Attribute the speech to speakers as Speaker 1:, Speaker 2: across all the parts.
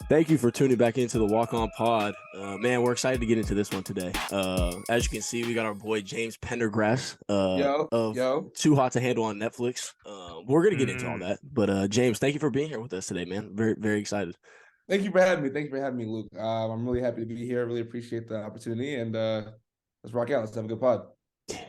Speaker 1: Thank you for tuning back into the Walk On Pod. Man, we're excited to get into this one today. As you can see, we got our boy James Pendergrass of
Speaker 2: Yo.
Speaker 1: Too Hot to Handle on Netflix. We're going to get into all that. But James, thank you for being here with us today, man. Very, very excited.
Speaker 2: Thank you for having me. Thank you for having me, Luke. I'm really happy to be here. Really appreciate the opportunity. And let's rock out. Let's have a good pod.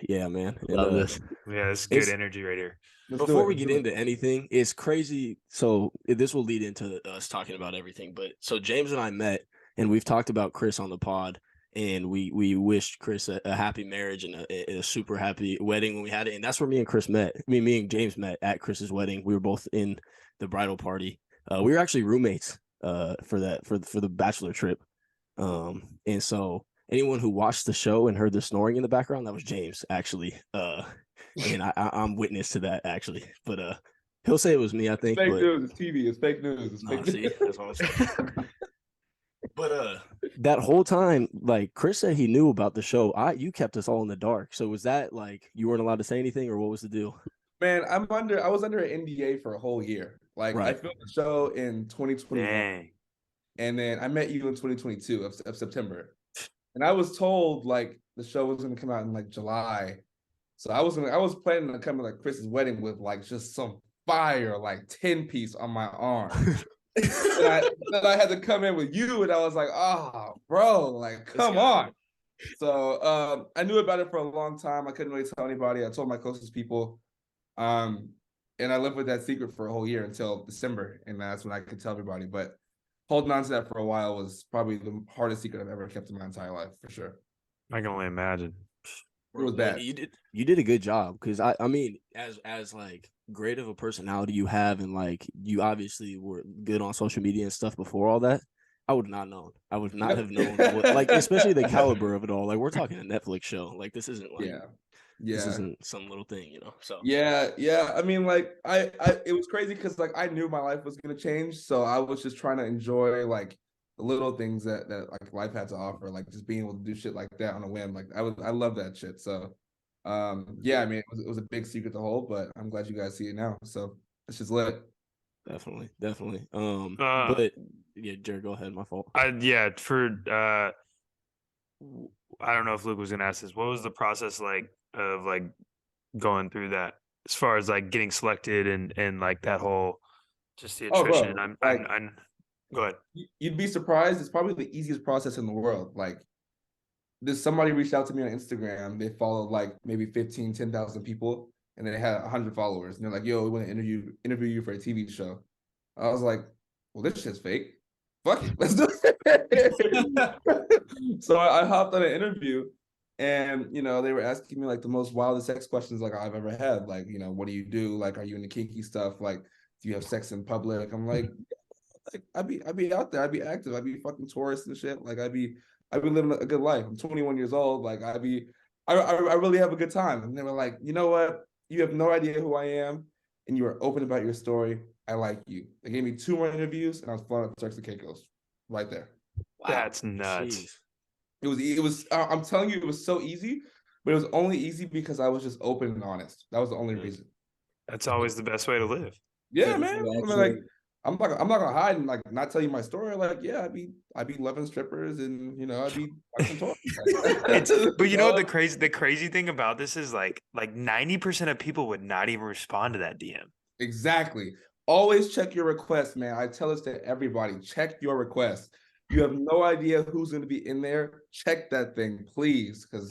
Speaker 1: Yeah, man.
Speaker 3: Love this. Yeah, this is good energy right here.
Speaker 1: Before we get into anything, it's crazy. So this will lead into us talking about everything. But so James and I met, and we've talked about Chris on the pod, and we wished Chris a happy marriage and a super happy wedding when we had it. And that's where me and Chris met. Me and James met at Chris's wedding. We were both in the bridal party. We were actually roommates for the bachelor trip. And so anyone who watched the show and heard the snoring in the background, that was James actually. And I'm witness to that actually, but he'll say it was me. I think.
Speaker 2: Fake news. It's TV. It's fake news. It's fake news.
Speaker 1: See, that's what I'm saying. But that whole time, like Chris said, he knew about the show. You kept us all in the dark. So was that like you weren't allowed to say anything, or what was the deal?
Speaker 2: Man, I was under an NDA for a whole year. Like right. I filmed the show in 2021, and then I met you in 2022 of September, and I was told like the show was going to come out in like July. So I was planning to come to like Chris's wedding with like just some fire, like 10-piece on my arm. and I had to come in with you, and I was like, oh, bro, like, come on. So I knew about it for a long time. I couldn't really tell anybody. I told my closest people. And I lived with that secret for a whole year until December. And that's when I could tell everybody. But holding on to that for a while was probably the hardest secret I've ever kept in my entire life, for sure.
Speaker 3: I can only imagine.
Speaker 2: It was bad.
Speaker 1: You did a good job because I mean, as like great of a personality you have, and like you obviously were good on social media and stuff before all that. I would not known. I would not have known like especially the caliber of it all. Like we're talking a Netflix show. Like this isn't like this isn't some little thing, you know. So
Speaker 2: yeah. I mean, like I it was crazy because like I knew my life was gonna change, so I was just trying to enjoy like the little things that like life had to offer, like just being able to do shit like that on a whim. Like I love that shit. So yeah, I mean it was a big secret to hold, but I'm glad you guys see it now. So it's just lit.
Speaker 1: Definitely. But yeah, Jared, go ahead. My fault.
Speaker 3: I don't know if Luke was gonna ask this. What was the process like of like going through that as far as like getting selected and like that whole just the attrition? I'm go ahead.
Speaker 2: You'd be surprised. It's probably the easiest process in the world. Like, there's somebody reached out to me on Instagram. They followed like maybe 10,000 people, and they had 100 followers. And they're like, "Yo, we want to interview you for a TV show." I was like, "Well, this shit's fake. Fuck it, let's do it." So I hopped on an interview, and they were asking me like the most wildest sex questions like I've ever had. Like, what do you do? Like, are you into kinky stuff? Like, do you have sex in public? I'm like, I'd be out there. I'd be active. I'd be fucking tourist and shit. Like I'd be living a good life. I'm 21 years old. Like I really have a good time. And they were like, you know what? You have no idea who I am, and you are open about your story. I like you. They gave me 2 more interviews, and I was flying up to Turks and Caicos right there.
Speaker 3: Wow. That's nuts.
Speaker 1: Jeez.
Speaker 2: It was. I'm telling you, it was so easy, but it was only easy because I was just open and honest. That was the only reason.
Speaker 3: That's always the best way to live.
Speaker 2: Yeah, man. I mean, like, I'm not gonna hide and like not tell you my story. Like, yeah, I'd be loving strippers, and I'd be fucking talking.
Speaker 3: But you know what the crazy thing about this is like 90% of people would not even respond to that DM.
Speaker 2: Exactly. Always check your requests, man. I tell this to everybody. Check your requests. You have no idea who's gonna be in there. Check that thing, please, because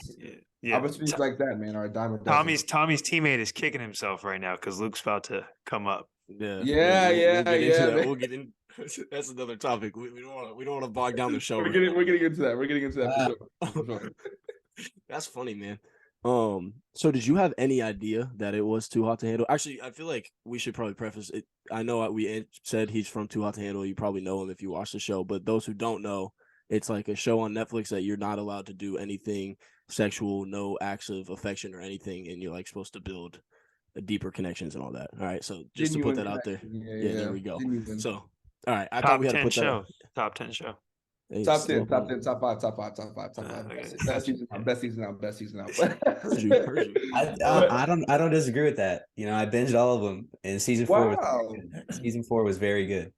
Speaker 2: opportunities like that, man, are a dime a dozen.
Speaker 3: Tommy's teammate is kicking himself right now because Luke's about to come up.
Speaker 2: Yeah.
Speaker 1: We'll get in. That's another topic. We don't want to bog down the show.
Speaker 2: We're getting into that. For sure.
Speaker 1: That's funny, man. So did you have any idea that it was Too Hot to Handle? Actually, I feel like we should probably preface it. I know we said he's from Too Hot to Handle. You probably know him if you watch the show, but those who don't know, it's like a show on Netflix that you're not allowed to do anything sexual, no acts of affection or anything, and you're like supposed to build deeper connections and all that. All right, so just to put that out there. Yeah, there we go. Genuine. So, all right, I thought we had to put that.
Speaker 3: Top 10 show.
Speaker 2: Hey, top 10, top 5. Best season out.
Speaker 4: I don't disagree with that. I binged all of them, and season 4 was very good.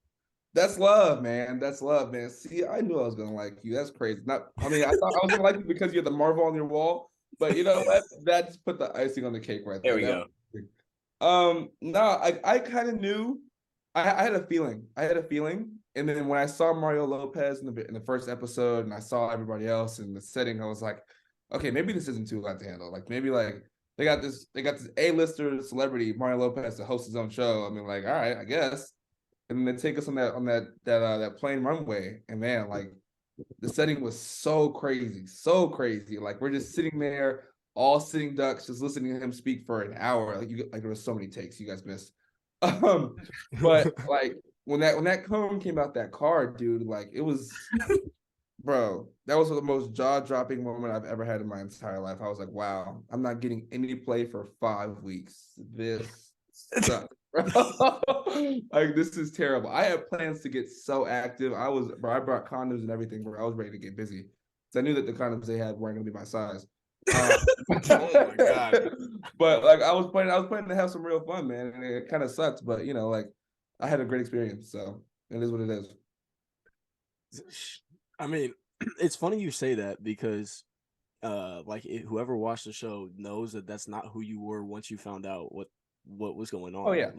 Speaker 2: That's love, man. That's love, man. See, I knew I was gonna like you. That's crazy. I mean, I thought I was gonna like you because you had the Marvel on your wall, but you know what? That just put the icing on the cake right there.
Speaker 4: There we go.
Speaker 2: No, I kind of knew. I had a feeling. And then when I saw Mario Lopez in the first episode, and I saw everybody else in the setting, I was like, okay, maybe this isn't too hard to handle. Like maybe like they got this A-lister celebrity, Mario Lopez, to host his own show. I mean, like, all right, I guess. And then they take us on that plane runway, and man, like the setting was so crazy. Like we're just sitting there, all sitting ducks, just listening to him speak for an hour. Like there was so many takes you guys missed. But like when that cone came out that car, dude, like it was, bro, that was the most jaw-dropping moment I've ever had in my entire life. I was like, wow, I'm not getting any play for 5 weeks. This sucks. Like this is terrible. I had plans to get so active. I brought condoms and everything, bro. I was ready to get busy because I knew that the condoms they had weren't gonna be my size. Oh my god! But like I was planning to have some real fun, man, and it kind of sucked. But you know, like I had a great experience, so it is what it is.
Speaker 1: I mean, it's funny you say that because, whoever watched the show knows that that's not who you were once you found out what was going on.
Speaker 2: Oh yeah.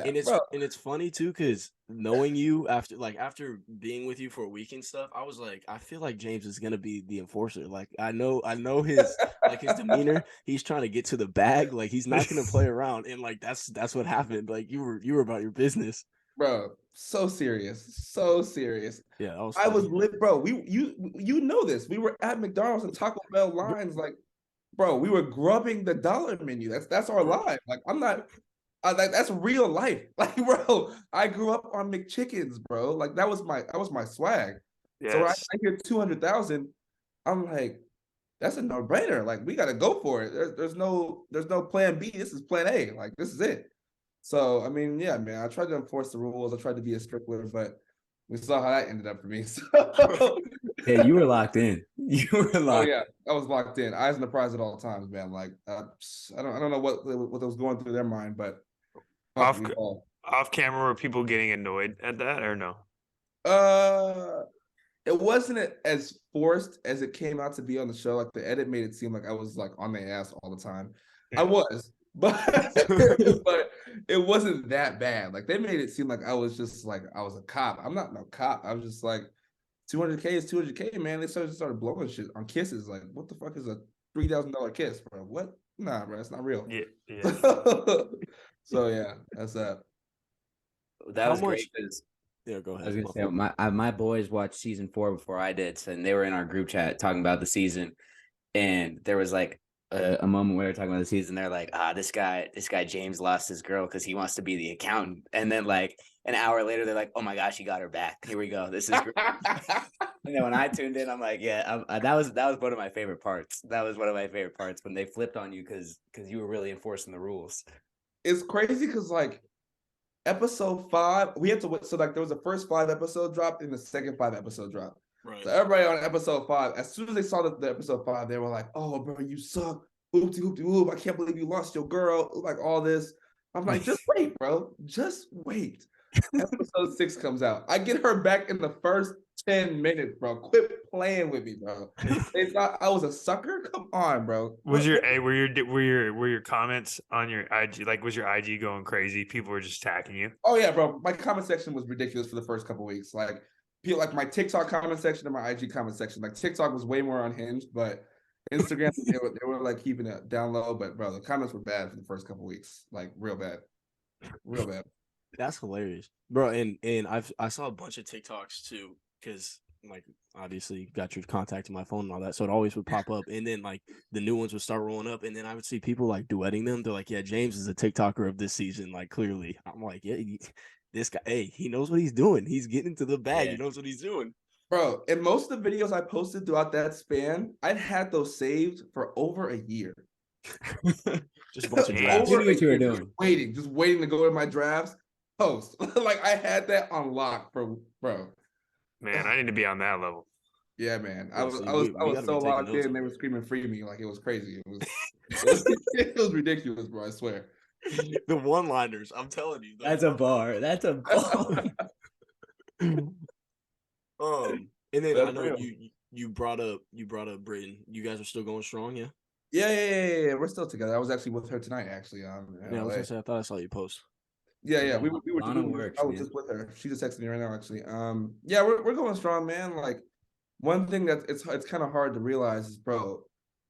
Speaker 2: And
Speaker 1: it's funny too because knowing you after being with you for a week and stuff, I was like, I feel like James is gonna be the enforcer. Like I know his his demeanor. He's trying to get to the bag. Like he's not gonna play around. And like that's what happened. Like you were about your business,
Speaker 2: bro. So serious.
Speaker 1: Yeah,
Speaker 2: I was lit, bro. You know this. We were at McDonald's and Taco Bell lines, like. Bro, we were grubbing the dollar menu. That's our life. Like I'm not, like that's real life. Like bro, I grew up on McChickens, bro. Like that was my swag. Yes. So I hear 200,000. I'm like, that's a no brainer. Like we gotta go for it. There's no plan B. This is plan A. Like this is it. So I mean, yeah, man. I tried to enforce the rules. I tried to be a stickler, but we saw how that ended up for me. So.
Speaker 4: Yeah, you were locked in. Oh
Speaker 2: yeah, I was locked in. Eyes on the prize at all times, man. Like I don't know what was going through their mind, but
Speaker 3: off camera, were people getting annoyed at that or no?
Speaker 2: It wasn't as forced as it came out to be on the show. Like the edit made it seem like I was like on their ass all the time. Yeah. I was, but but it wasn't that bad. Like they made it seem like I was just like I was a cop. I'm not no cop. I was just like 200K is 200K, man. They started blowing shit on kisses. Like, what the fuck is a $3,000 kiss, bro? What? Nah, bro, it's not real.
Speaker 3: Yeah.
Speaker 2: So yeah, that's that.
Speaker 4: That was great because
Speaker 1: yeah, go ahead.
Speaker 4: I was gonna say my boys watched season 4 before I did, and they were in our group chat talking about the season, and there was like a moment where they're talking about the season. They're like, this guy James lost his girl because he wants to be the accountant, and then like an hour later, they're like, oh my gosh, he got her back. Here we go. This is great. And then when I tuned in, I'm like, yeah, that was one of my favorite parts. That was one of my favorite parts when they flipped on you because you were really enforcing the rules.
Speaker 2: It's crazy because like episode 5, we had to wait. So like there was the first 5 episode dropped and the second 5 episode dropped. Right. So everybody on episode 5, as soon as they saw the episode 5, they were like, oh, bro, you suck. Oopty hoopty whoop. I can't believe you lost your girl. Like all this. I'm like, just wait, bro. Just wait. Episode 6 comes out. I get her back in the first 10 minutes, bro. Quit playing with me, bro. They thought I was a sucker. Come on, bro.
Speaker 3: Were your comments on your IG, like, was your IG going crazy? People were just attacking you.
Speaker 2: Oh yeah, bro. My comment section was ridiculous for the first couple weeks. Like people, like my TikTok comment section and my IG comment section. Like TikTok was way more unhinged, but Instagram they were like keeping it down low. But bro, the comments were bad for the first couple weeks. Like real bad.
Speaker 1: That's hilarious, bro. And I saw a bunch of TikToks too, because like obviously you got your contact in my phone and all that, so it always would pop up, and then like the new ones would start rolling up, and then I would see people like duetting them. They're like, yeah, James is a TikToker of this season, like clearly. I'm like, yeah, this guy, hey, he knows what he's doing. He's getting into the bag. Yeah. He knows what he's doing.
Speaker 2: Bro, and most of the videos I posted throughout that span, I'd had those saved for over a year.
Speaker 4: Just a bunch of drafts. What you were doing?
Speaker 2: Just waiting to go in my drafts. Post. Like I had that on lock, bro.
Speaker 3: Man, I need to be on that level.
Speaker 2: Yeah, man. I was so locked in. They were screaming "free me!" Like it was crazy. It was ridiculous, bro. I swear.
Speaker 1: The one-liners. I'm telling you.
Speaker 4: That's a bar.
Speaker 1: And then
Speaker 2: That's
Speaker 1: I know
Speaker 2: real.
Speaker 1: you brought up Britain. You guys are still going strong, yeah?
Speaker 2: Yeah. We're still together. I was actually with her tonight, actually.
Speaker 1: Yeah, I was gonna say I thought I saw you post.
Speaker 2: Yeah. We were
Speaker 4: works,
Speaker 2: I was
Speaker 4: man.
Speaker 2: just with her. She just texted me right now, actually. Yeah, we're going strong, man. Like one thing that it's kind of hard to realize is, bro,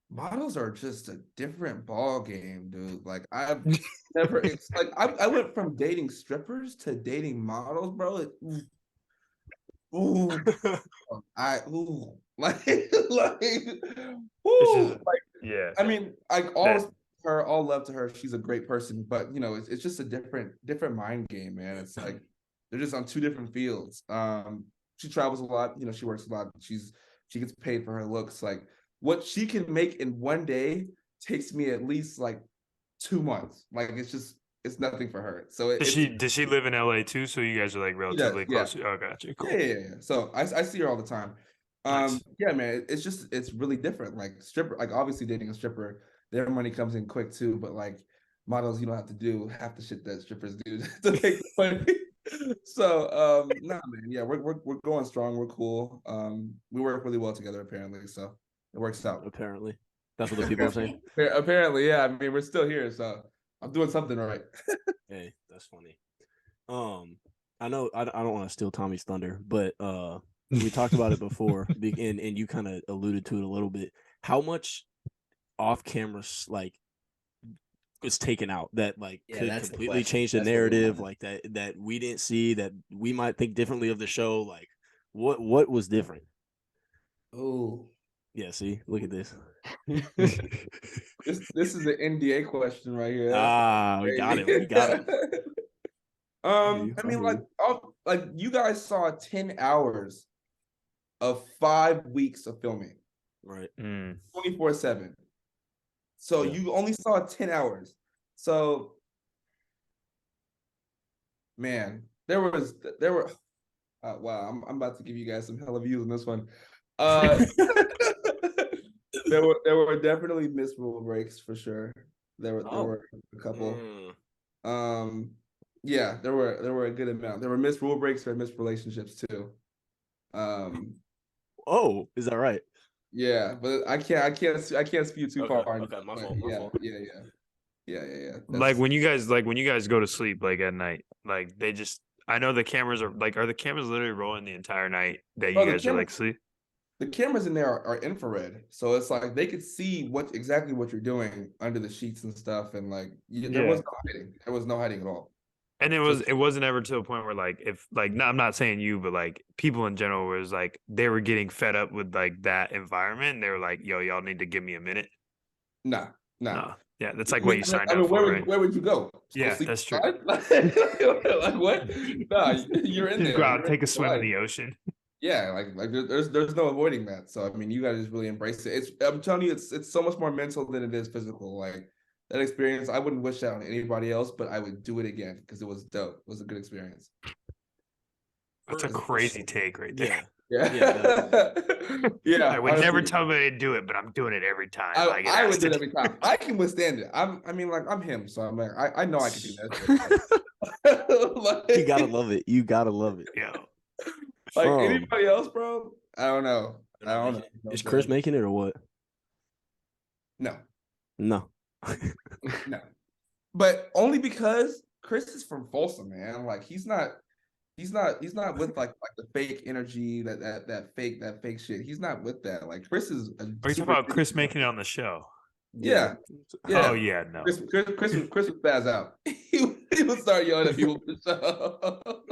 Speaker 2: models are just a different ball game, dude. Like I've never. It's like I went from dating strippers to dating models, bro. Ooh, like
Speaker 3: Just,
Speaker 2: like
Speaker 3: yeah.
Speaker 2: I mean, all love to her. She's a great person, but it's just a different mind game, man. It's like they're just on two different fields. She travels a lot, she works a lot. She gets paid for her looks. Like what she can make in one day takes me at least like 2 months. Like it's nothing for her. So
Speaker 3: does she live in LA too? So you guys are like relatively close.
Speaker 2: Yeah.
Speaker 3: Oh, gotcha. Cool.
Speaker 2: Yeah. So I see her all the time.
Speaker 3: Nice.
Speaker 2: Yeah, man, it's really different. Like stripper, like obviously dating a stripper, their money comes in quick too, but like models, you don't have to do half the shit that strippers do to make the money. So nah, man, yeah, we're going strong, we're cool. We work really well together apparently, so it works out.
Speaker 1: Apparently. That's what the people are saying.
Speaker 2: Apparently, yeah. I mean, we're still here, so I'm doing something right.
Speaker 1: Hey, that's funny. I know I don't want to steal Tommy's thunder, but we talked about it before, and you kind of alluded to it a little bit. How much off camera like was taken out that like could completely change the narrative, like that we didn't see, that we might think differently of the show? Like what was different?
Speaker 2: Oh.
Speaker 1: Yeah, see, look at this.
Speaker 2: This is an NDA question right here.
Speaker 1: We got it. We got it.
Speaker 2: I mean, like you guys saw 10 hours of 5 weeks of filming,
Speaker 1: right?
Speaker 2: 24/7. So you only saw 10 hours. So, man, there were. Wow, I'm about to give you guys some hella views on this one. There were definitely missed rule breaks for sure. There were a couple. Yeah, there were a good amount. There were missed rule breaks, there were missed relationships too.
Speaker 1: Is that right?
Speaker 2: Yeah, but I can't spew too far.
Speaker 1: Okay, my fault.
Speaker 2: Yeah.
Speaker 3: Like when you guys go to sleep like at night, like I know the cameras are the cameras literally rolling the entire night that you guys are like sleep?
Speaker 2: The cameras in there are infrared, so it's like they could see exactly what you're doing under the sheets and stuff, and like there was no hiding. There was no hiding at all.
Speaker 3: And it wasn't ever to a point where like I'm not saying you, but like people in general was like they were getting fed up with like that environment. And they were like, "Yo, y'all need to give me a minute."
Speaker 2: Nah.
Speaker 3: Yeah, that's like what you signed up for, right?
Speaker 2: Where would you go?
Speaker 3: Yeah, that's true.
Speaker 2: Like what? Nah, you're in there.
Speaker 3: Go out, take a swim in the ocean.
Speaker 2: Yeah, like there's no avoiding that. So I mean, you gotta just really embrace it. I'm telling you, it's so much more mental than it is physical. Like that experience, I wouldn't wish that on anybody else, but I would do it again because it was dope. It was a good experience.
Speaker 3: That's a crazy take right there.
Speaker 2: Yeah.
Speaker 3: I would never tell me to do it, but I'm doing it every time.
Speaker 2: I would do it every time. I can withstand it. I'm him, so I'm like, I know I can do that.
Speaker 1: You gotta love it. You gotta love it.
Speaker 3: Yeah.
Speaker 2: Like anybody else, bro? I don't know.
Speaker 1: Is Chris making it or what?
Speaker 2: No.
Speaker 1: No.
Speaker 2: But only because Chris is from Folsom, man. Like he's not with like the fake energy, that fake shit. He's not with that. Like Chris is.
Speaker 3: Are you talking about Chris making it on the show?
Speaker 2: Yeah.
Speaker 3: Oh yeah, no.
Speaker 2: Chris would spaz out. he would start yelling at people for the show.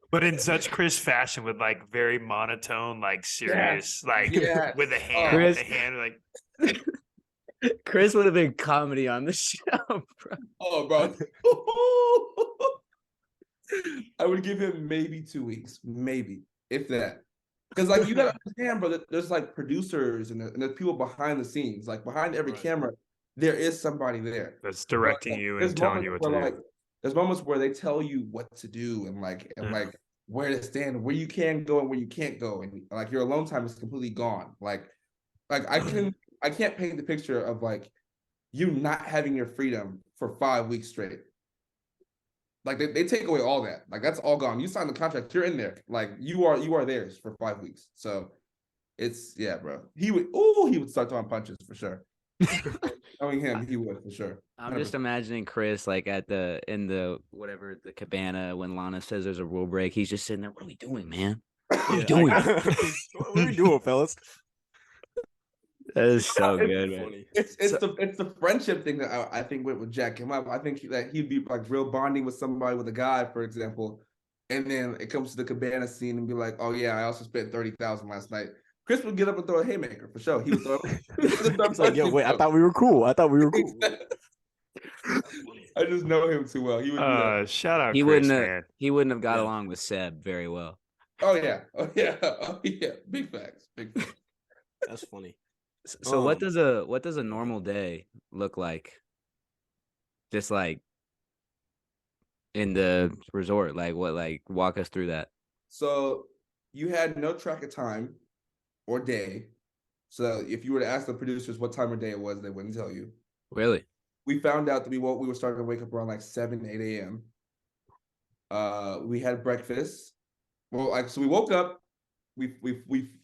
Speaker 3: But in such Chris fashion, with like very monotone, like serious, with a hand, like.
Speaker 4: Chris would have been comedy on the show, bro.
Speaker 2: Oh, bro. I would give him maybe 2 weeks, maybe, if that. Because like you gotta understand, bro, that there's like producers and there's people behind the scenes. Like behind every camera, there is somebody there
Speaker 3: that's directing you and telling you what to do.
Speaker 2: There's moments where they tell you what to do and like where to stand, where you can go and where you can't go, and like your alone time is completely gone. Like I can't paint the picture of like you not having your freedom for 5 weeks straight. Like they take away all that. Like that's all gone. You sign the contract, you're in there. Like you are theirs for 5 weeks. So it's bro. He would start throwing punches for sure. Knowing him, he would for sure.
Speaker 4: I'm just imagining Chris like in the cabana when Lana says there's a rule break. He's just sitting there. What are we doing, man? What are we doing?
Speaker 1: What are we doing, fellas?
Speaker 4: That is so good, man.
Speaker 2: It's the friendship thing that I think would jack him up. I think that he'd be like real bonding with somebody, with a guy, for example, and then it comes to the cabana scene and be like, oh yeah, I also spent $30,000 last night. Chris would get up and throw a haymaker for sure. He would throw.
Speaker 1: It's like, yo, wait, I thought we were cool. I
Speaker 2: just know him too well. He would.
Speaker 3: Shout out.
Speaker 4: He
Speaker 3: Chris,
Speaker 4: He wouldn't have got along with Seb very well.
Speaker 2: Oh yeah. Big facts.
Speaker 1: That's funny.
Speaker 4: So what does a normal day look like? Just like in the resort, walk us through that.
Speaker 2: So you had no track of time or day. So if you were to ask the producers what time of day it was, they wouldn't tell you.
Speaker 4: Really?
Speaker 2: We found out that we were starting to wake up around like 7, 8 a.m. We had breakfast. Well, so we woke up. We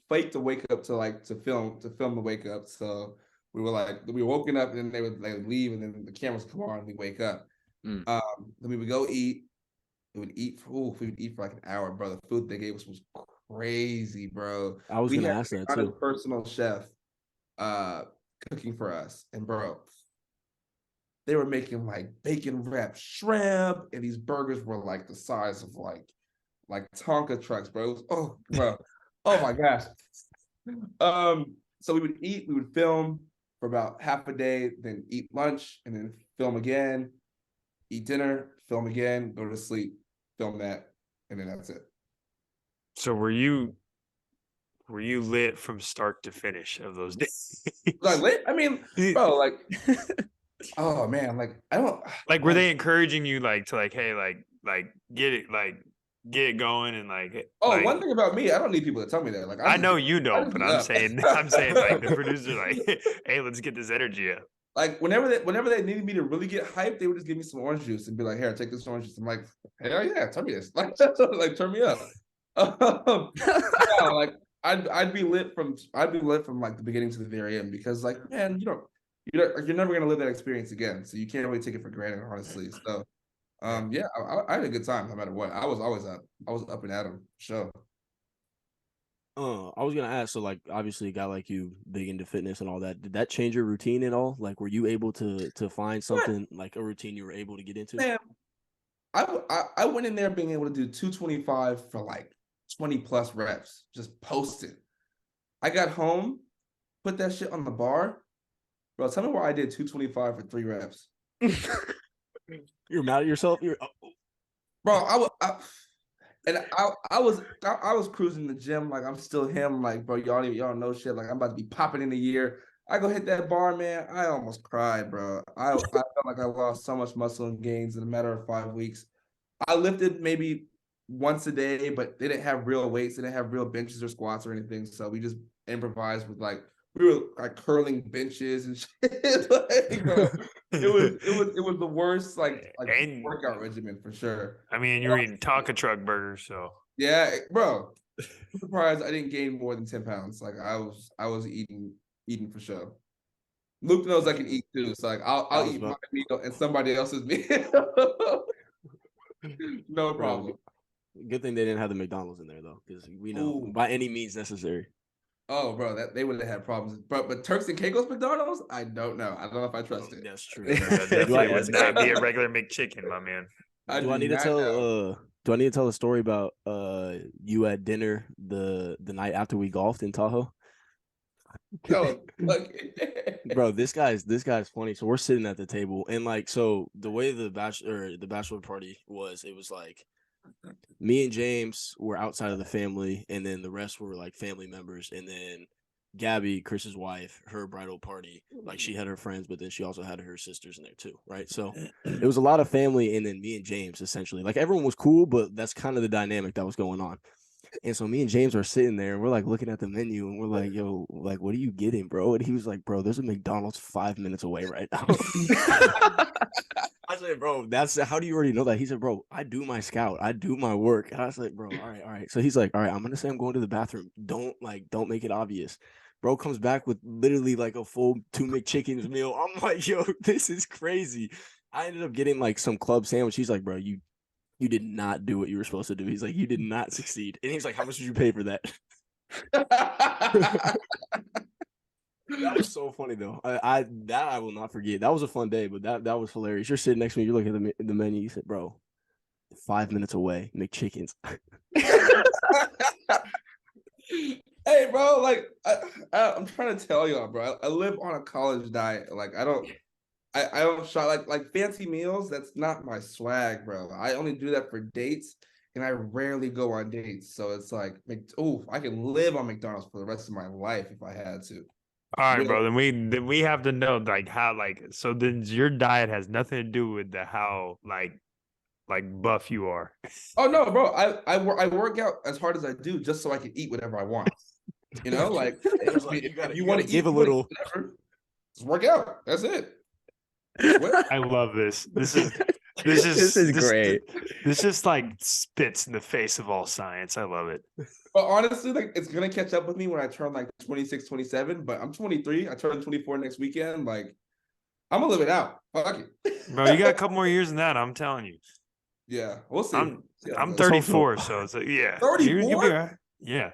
Speaker 2: faked to wake up to film the wake up. So we were woken up, and then they would leave, and then the cameras come on, and we wake up. Then we would go eat. We would eat for like an hour, bro. The food they gave us was crazy, bro.
Speaker 1: I was gonna ask that too.
Speaker 2: A personal chef cooking for us, and bro, they were making like bacon wrapped shrimp, and these burgers were like the size of like Tonka trucks, bro. Oh, bro. Oh my gosh. So we would eat, we would film for about half a day, then eat lunch, and then film again, eat dinner, film again, go to sleep, film that, and then that's it.
Speaker 3: So were you lit from start to finish of those days?
Speaker 2: Was I lit? I mean, bro, like, oh man, like I don't
Speaker 3: like. Were they encouraging you hey, get it going and
Speaker 2: one thing about me, I don't need people to tell me that. Like
Speaker 3: I know you don't, but I'm saying like the producer hey, let's get this energy up.
Speaker 2: Like whenever they needed me to really get hyped, they would just give me some orange juice and be like, "Here, take this orange juice." I'm like, "Hell yeah, tell me this." Like turn me up. I'd be lit from like the beginning to the very end, because like, man, you're never gonna live that experience again, so you can't really take it for granted, honestly. So I had a good time no matter what. I was always up. I was up and at 'em. Sure.
Speaker 1: I was gonna ask. So, like, obviously, a guy like you, big into fitness and all that. Did that change your routine at all? Like, were you able to find something like a routine you were able to get into?
Speaker 2: Man, I went in there being able to do 225 for like 20+ reps, just post it. I got home, put that shit on the bar, bro. Tell me where I did 225 for 3 reps.
Speaker 1: You're mad at yourself.
Speaker 2: Bro. I was cruising the gym like I'm still him. Like, bro, y'all know shit. Like I'm about to be popping in a year. I go hit that bar, man. I almost cried, bro. I felt like I lost so much muscle and gains in a matter of 5 weeks. I lifted maybe once a day, but they didn't have real weights. They didn't have real benches or squats or anything. So we just improvised with we were like curling benches and shit. Like, bro, it was the worst workout regimen for sure.
Speaker 3: I mean, you were eating Tonka truck burgers, so
Speaker 2: yeah, bro. I'm surprised I didn't gain more than 10 pounds. Like I was eating for sure. Luke knows I can eat too, so like I'll eat my meal and somebody else's meal. No problem.
Speaker 1: Good thing they didn't have the McDonald's in there though, because we know by any means necessary.
Speaker 2: Oh, bro, that they would have had problems. But Turks and Caicos McDonald's, I don't know. I don't know if I trust it.
Speaker 1: That's true.
Speaker 3: That definitely would not be a regular McChicken, my man.
Speaker 1: Do I need to tell a story about you at dinner the night after we golfed in Tahoe?
Speaker 2: No,
Speaker 1: bro, this guy's funny. So we're sitting at the table, and like, so the way the bachelor party was, it was like me and James were outside of the family, and then the rest were like family members, and then Gabby, Chris's wife, her bridal party, like she had her friends, but then she also had her sisters in there too, right? So it was a lot of family, and then me and James, essentially, like everyone was cool, but that's kind of the dynamic that was going on. And so me and James are sitting there, and we're like looking at the menu, and we're like, "Yo, like, what are you getting, bro?" And he was like, "Bro, there's a McDonald's 5 minutes away right now." I said, bro, that's how do you already know that? He said, bro, I do my scout. I do my work. And I was like, bro, all right. So he's like, all right, I'm gonna say I'm going to the bathroom. Don't make it obvious. Bro comes back with literally like a full 2 McChickens meal. I'm like, yo, this is crazy. I ended up getting like some club sandwich. He's like, bro, you did not do what you were supposed to do. He's like, you did not succeed. And he's like, how much did you pay for that? That was so funny though. I will not forget. That was a fun day, but that was hilarious. You're sitting next to me. You're looking at the menu. You said, "Bro, 5 minutes away, McChickens."
Speaker 2: Hey, bro, like I'm trying to tell y'all, bro. I live on a college diet. Like I don't shop like fancy meals. That's not my swag, bro. I only do that for dates, and I rarely go on dates. So it's like, I can live on McDonald's for the rest of my life if I had to.
Speaker 3: All right, bro. Then we have to know like how so then your diet has nothing to do with the how like buff you are.
Speaker 2: Oh no, bro. I work out as hard as I do just so I can eat whatever I want. You know, like if you want to give a little, whatever, just work out. That's it.
Speaker 3: I love this. This is great. This just like spits in the face of all science. I love it.
Speaker 2: But honestly, like it's gonna catch up with me when I turn like 26, 27. But I'm 23. I turn 24 next weekend. Like I'm gonna live it out. Fuck it,
Speaker 3: bro. You got a couple more years than that. I'm telling you.
Speaker 2: Yeah, we'll see.
Speaker 3: I'm 34, so it's like
Speaker 2: 34.
Speaker 3: You'll be right. Yeah.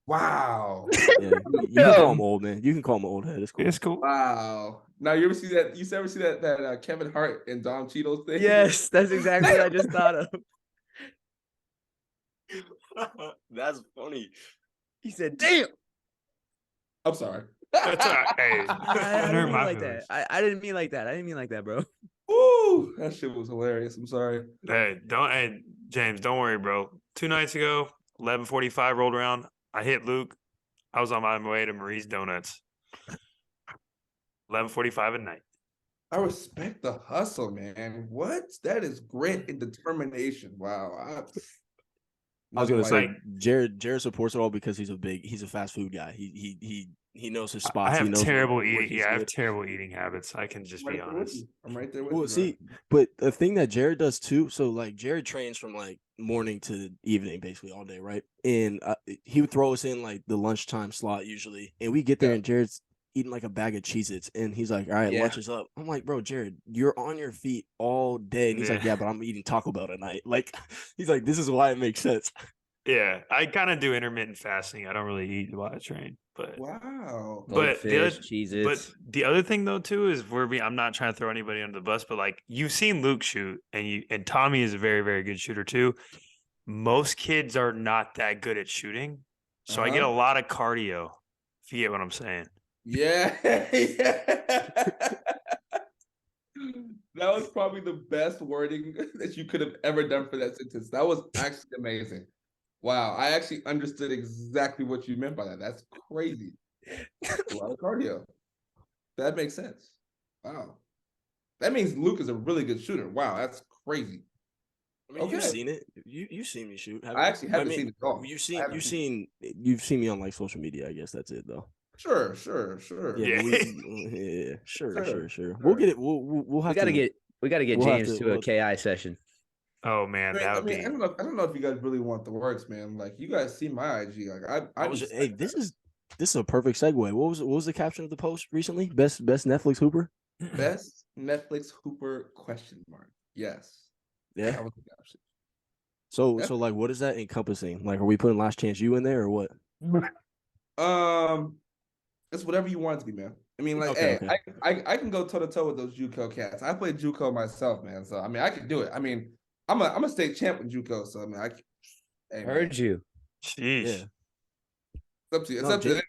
Speaker 2: Wow.
Speaker 1: Yeah, you can call him old, man. You can call him old head. It's cool.
Speaker 3: It's cool.
Speaker 2: Wow. Now you ever see that? You ever see that Kevin Hart and Dom Cheadle thing?
Speaker 4: Yes, that's exactly what I just thought of.
Speaker 1: That's funny.
Speaker 4: He said, "Damn."
Speaker 2: I'm sorry.
Speaker 3: That's all right. Hey,
Speaker 4: I didn't mean like that. I didn't mean like that. I didn't mean like that, bro.
Speaker 2: Woo! That shit was hilarious. I'm sorry.
Speaker 3: Hey, James, don't worry, bro. 2 nights ago, 11:45 rolled around. I hit Luke. I was on my way to Marie's Donuts. 11:45 at night.
Speaker 2: I respect the hustle, man. What? That is grit and determination. Wow.
Speaker 1: I was gonna say Jared supports it all because he's a fast food guy. He knows his spots.
Speaker 3: I have
Speaker 1: he knows
Speaker 3: terrible eating. Yeah, I have terrible eating habits. I can just be honest.
Speaker 2: I'm right there with
Speaker 1: you.
Speaker 2: Well,
Speaker 1: see, but the thing that Jared does too. So like Jared trains from like morning to evening, basically all day, right? And he would throw us in like the lunchtime slot usually, and we get there and Jared's eating like a bag of Cheez-Its, and he's like, all right, lunch is up. I'm like, bro, Jared, you're on your feet all day. And he's like, yeah, but I'm eating Taco Bell tonight. Like, he's like, this is why it makes sense.
Speaker 3: Yeah, I kind of do intermittent fasting. I don't really eat while I train, but
Speaker 2: wow.
Speaker 3: But the other thing though too is I'm not trying to throw anybody under the bus, but like you've seen Luke shoot, and Tommy is a very, very good shooter too. Most kids are not that good at shooting, so I get a lot of cardio. If you get what I'm saying.
Speaker 2: Yeah. That was probably the best wording that you could have ever done for that sentence. That was actually amazing. Wow, I actually understood exactly what you meant by that. That's crazy. A lot of cardio. That makes sense. Wow. That means Luke is a really good shooter. Wow, that's crazy.
Speaker 1: I mean, you've seen it. You've seen me shoot.
Speaker 2: I actually haven't seen it at all.
Speaker 1: You've seen me on like social media. I guess that's it though.
Speaker 2: Sure.
Speaker 1: Yeah, sure. We'll get it. We'll have
Speaker 4: we gotta get James to a KI session.
Speaker 3: Oh man,
Speaker 2: I don't know if you guys really want the works, man. Like you guys see my IG. Like
Speaker 1: hey, this is a perfect segue. What was the caption of the post recently? Best Netflix Hooper?
Speaker 2: Best Netflix Hooper ? Yes.
Speaker 1: Yeah.
Speaker 2: That was the caption.
Speaker 1: So like what is that encompassing? Like are we putting Last Chance U in there or what?
Speaker 2: It's whatever you want it to be, man. I mean, like, I can go toe to toe with those JUCO cats. I played JUCO myself, man. So I mean, I can do it. I mean, I'm a state champ with JUCO, so I mean,
Speaker 4: Heard you.
Speaker 3: Jeez.
Speaker 2: Yeah. It's up to you. It's up to you.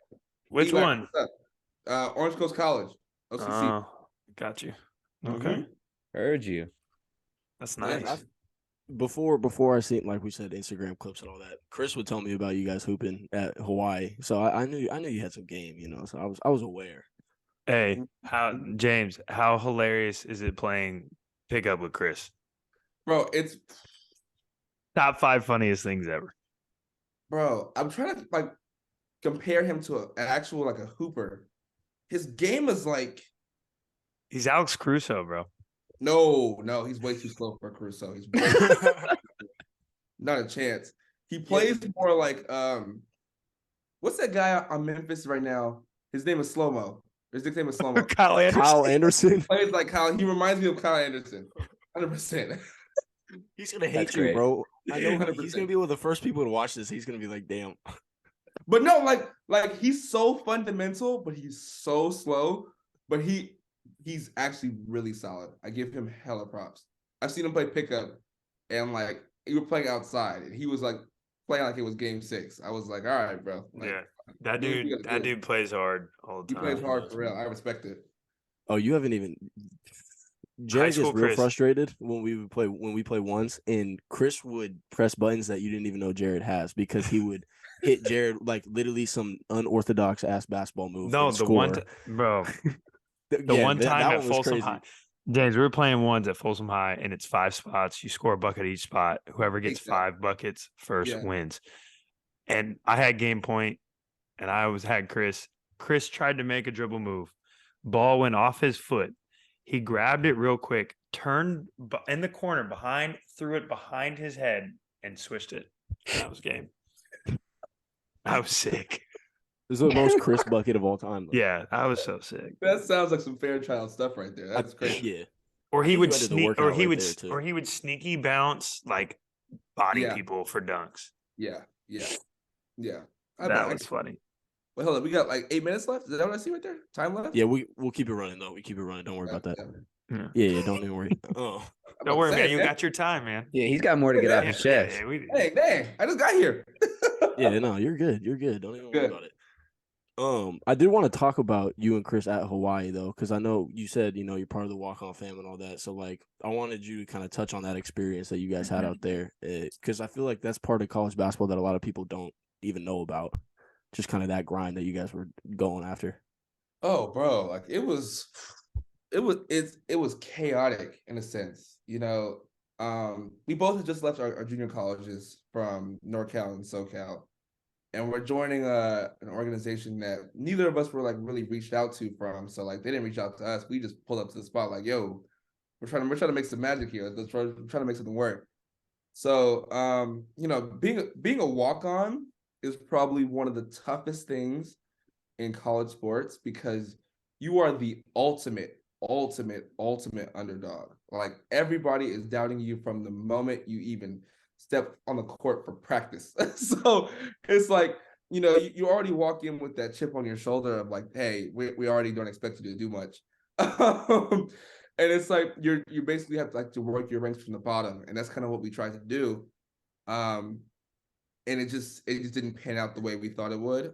Speaker 3: Which one?
Speaker 2: Orange Coast College. OCC.
Speaker 3: Got you. Okay.
Speaker 4: Heard you.
Speaker 3: That's nice.
Speaker 1: Yeah, before I seen, like we said, Instagram clips and all that, Chris would tell me about you guys hooping at Hawaii. So I knew you had some game, you know. So I was aware.
Speaker 3: Hey, James, how hilarious is it playing pickup with Chris?
Speaker 2: Bro, it's
Speaker 3: top 5 funniest things ever.
Speaker 2: Bro, I'm trying to like compare him to an actual like a hooper. His game is like
Speaker 3: he's Alex Caruso, bro.
Speaker 2: No, he's way too slow for Caruso. He's way not a chance. He plays more like what's that guy on Memphis right now? His name is Slow Mo. His nickname is Slow Mo.
Speaker 3: Kyle Anderson.
Speaker 1: Kyle Anderson
Speaker 2: Plays like Kyle. He reminds me of Kyle Anderson. 100%.
Speaker 1: He's gonna hate
Speaker 4: That's
Speaker 1: you,
Speaker 4: great.
Speaker 1: bro. I know
Speaker 2: 100%.
Speaker 1: he's gonna be one of the first people to watch this. He's gonna be like, damn.
Speaker 2: But no, like he's so fundamental, but he's so slow. But he's actually really solid. I give him hella props. I've seen him play pickup, and like you were playing outside, and he was like playing like it was game 6. I was like, all right, bro. Like,
Speaker 3: Yeah, that dude plays hard all the
Speaker 2: he
Speaker 3: time.
Speaker 2: plays hard for real. I respect it.
Speaker 1: Oh, you haven't even. Jared gets real
Speaker 3: Chris.
Speaker 1: frustrated when we play ones, and Chris would press buttons that you didn't even know Jared has because he would hit Jared like literally some unorthodox ass basketball move.
Speaker 3: No,
Speaker 1: and
Speaker 3: the
Speaker 1: score.
Speaker 3: one, bro. The one time at Folsom High, James, we were playing ones at Folsom High, and it's 5 spots. You score a bucket each spot. Whoever gets 5 buckets first wins. And I had game point, and I had Chris. Chris tried to make a dribble move. Ball went off his foot. He grabbed it real quick, turned in the corner behind, threw it behind his head, and switched it. That was game. I was sick.
Speaker 1: This is the most Chris bucket of all time. Though.
Speaker 3: Yeah, I was so sick.
Speaker 2: That sounds like some Fairchild stuff right there. That's crazy.
Speaker 1: Yeah.
Speaker 3: Or he would sneak, or he
Speaker 1: right
Speaker 3: would sneaky bounce like body people for dunks.
Speaker 2: Yeah.
Speaker 3: That was funny.
Speaker 2: Wait, hold on. We got like 8 minutes left. Is that what I see right there? Time left?
Speaker 1: Yeah, we'll keep it running though. We keep it running. Don't worry about that.
Speaker 3: Yeah,
Speaker 1: don't even worry. Oh,
Speaker 3: don't worry, man. You got your time, man.
Speaker 4: Yeah, he's got more to get off his chest.
Speaker 2: Hey, dang! I just got here.
Speaker 1: yeah, no, you're good. You're good. Don't even worry about it. I did want to talk about you and Chris at Hawaii though, because I know you said you're part of the walk-on fam and all that. So like, I wanted you to kind of touch on that experience that you guys had out there, because I feel like that's part of college basketball that a lot of people don't even know about. Just kind of that grind that you guys were going after.
Speaker 2: Oh, bro, like it was chaotic in a sense. We both had just left our junior colleges from NorCal and SoCal, and we're joining an organization that neither of us were like really reached out to from. So like they didn't reach out to us. We just pulled up to the spot like, yo, we're trying to make some magic here. We're trying to make something work. So being a walk-on is probably one of the toughest things in college sports because you are the ultimate underdog. Like everybody is doubting you from the moment you even step on the court for practice. So it's like, you already walk in with that chip on your shoulder of like, hey, we already don't expect you to do much. And it's like you basically have to work your ranks from the bottom, and that's kind of what we tried to do. And it just didn't pan out the way we thought it would.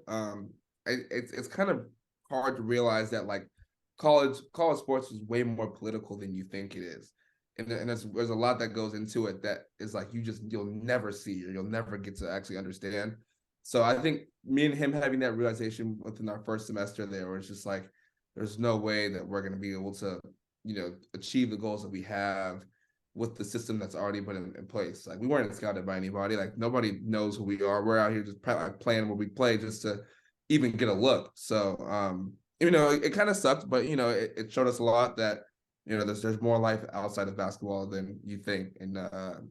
Speaker 2: It's kind of hard to realize that like college sports is way more political than you think it is, and there's a lot that goes into it that is like you'll never see or you'll never get to actually understand. So I think me and him having that realization within our first semester there was just like, there's no way that we're going to be able to achieve the goals that we have with the system that's already been in place. Like we weren't scouted by anybody. Like nobody knows who we are. We're out here just playing where we play just to even get a look. So, it kind of sucked, but it showed us a lot that, there's more life outside of basketball than you think. And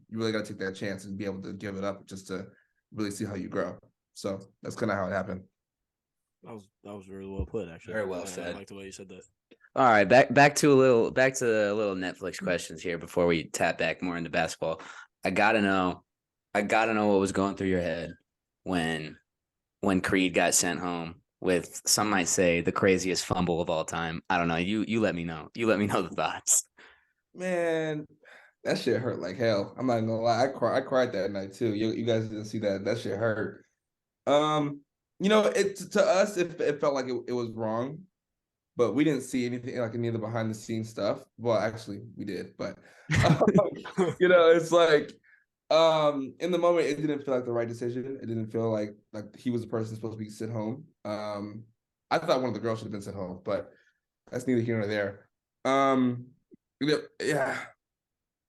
Speaker 2: you really got to take that chance and be able to give it up just to really see how you grow. So that's kind of how it happened.
Speaker 1: That was really well put, actually.
Speaker 4: Very well said.
Speaker 1: I like the way you said that.
Speaker 4: All right, back to a little Netflix questions here before we tap back more into basketball. I gotta know what was going through your head when Creed got sent home with, some might say, the craziest fumble of all time. I don't know. You let me know. You let me know the thoughts.
Speaker 2: Man, that shit hurt like hell. I'm not gonna lie. I cried that night too. You guys didn't see that. That shit hurt. To us, it felt like it was wrong. But we didn't see anything like any of the behind the scenes stuff. Well, actually, we did, but it's like in the moment, it didn't feel like the right decision. It didn't feel like he was the person supposed to be sent home. I thought one of the girls should have been sent home, but that's neither here nor there. Yeah.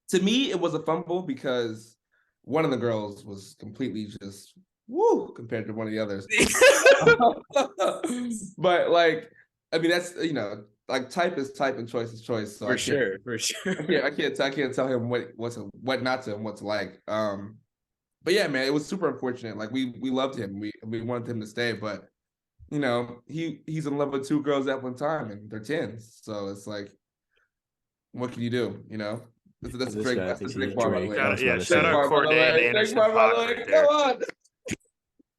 Speaker 2: To me, it was a fumble because one of the girls was completely just compared to one of the others. But like, I mean, that's like type is type and choice is choice. So
Speaker 4: for sure.
Speaker 2: I can't tell him what not to and what to like. But yeah, man, it was super unfortunate. Like we loved him. We wanted him to stay, but you know, he's in love with 2 girls at one time and they're 10s. So it's like, what can you do? You know? That's a Drake bar, by the way.
Speaker 3: Shout out Courtney and Anderson Paak right there.
Speaker 2: Come on.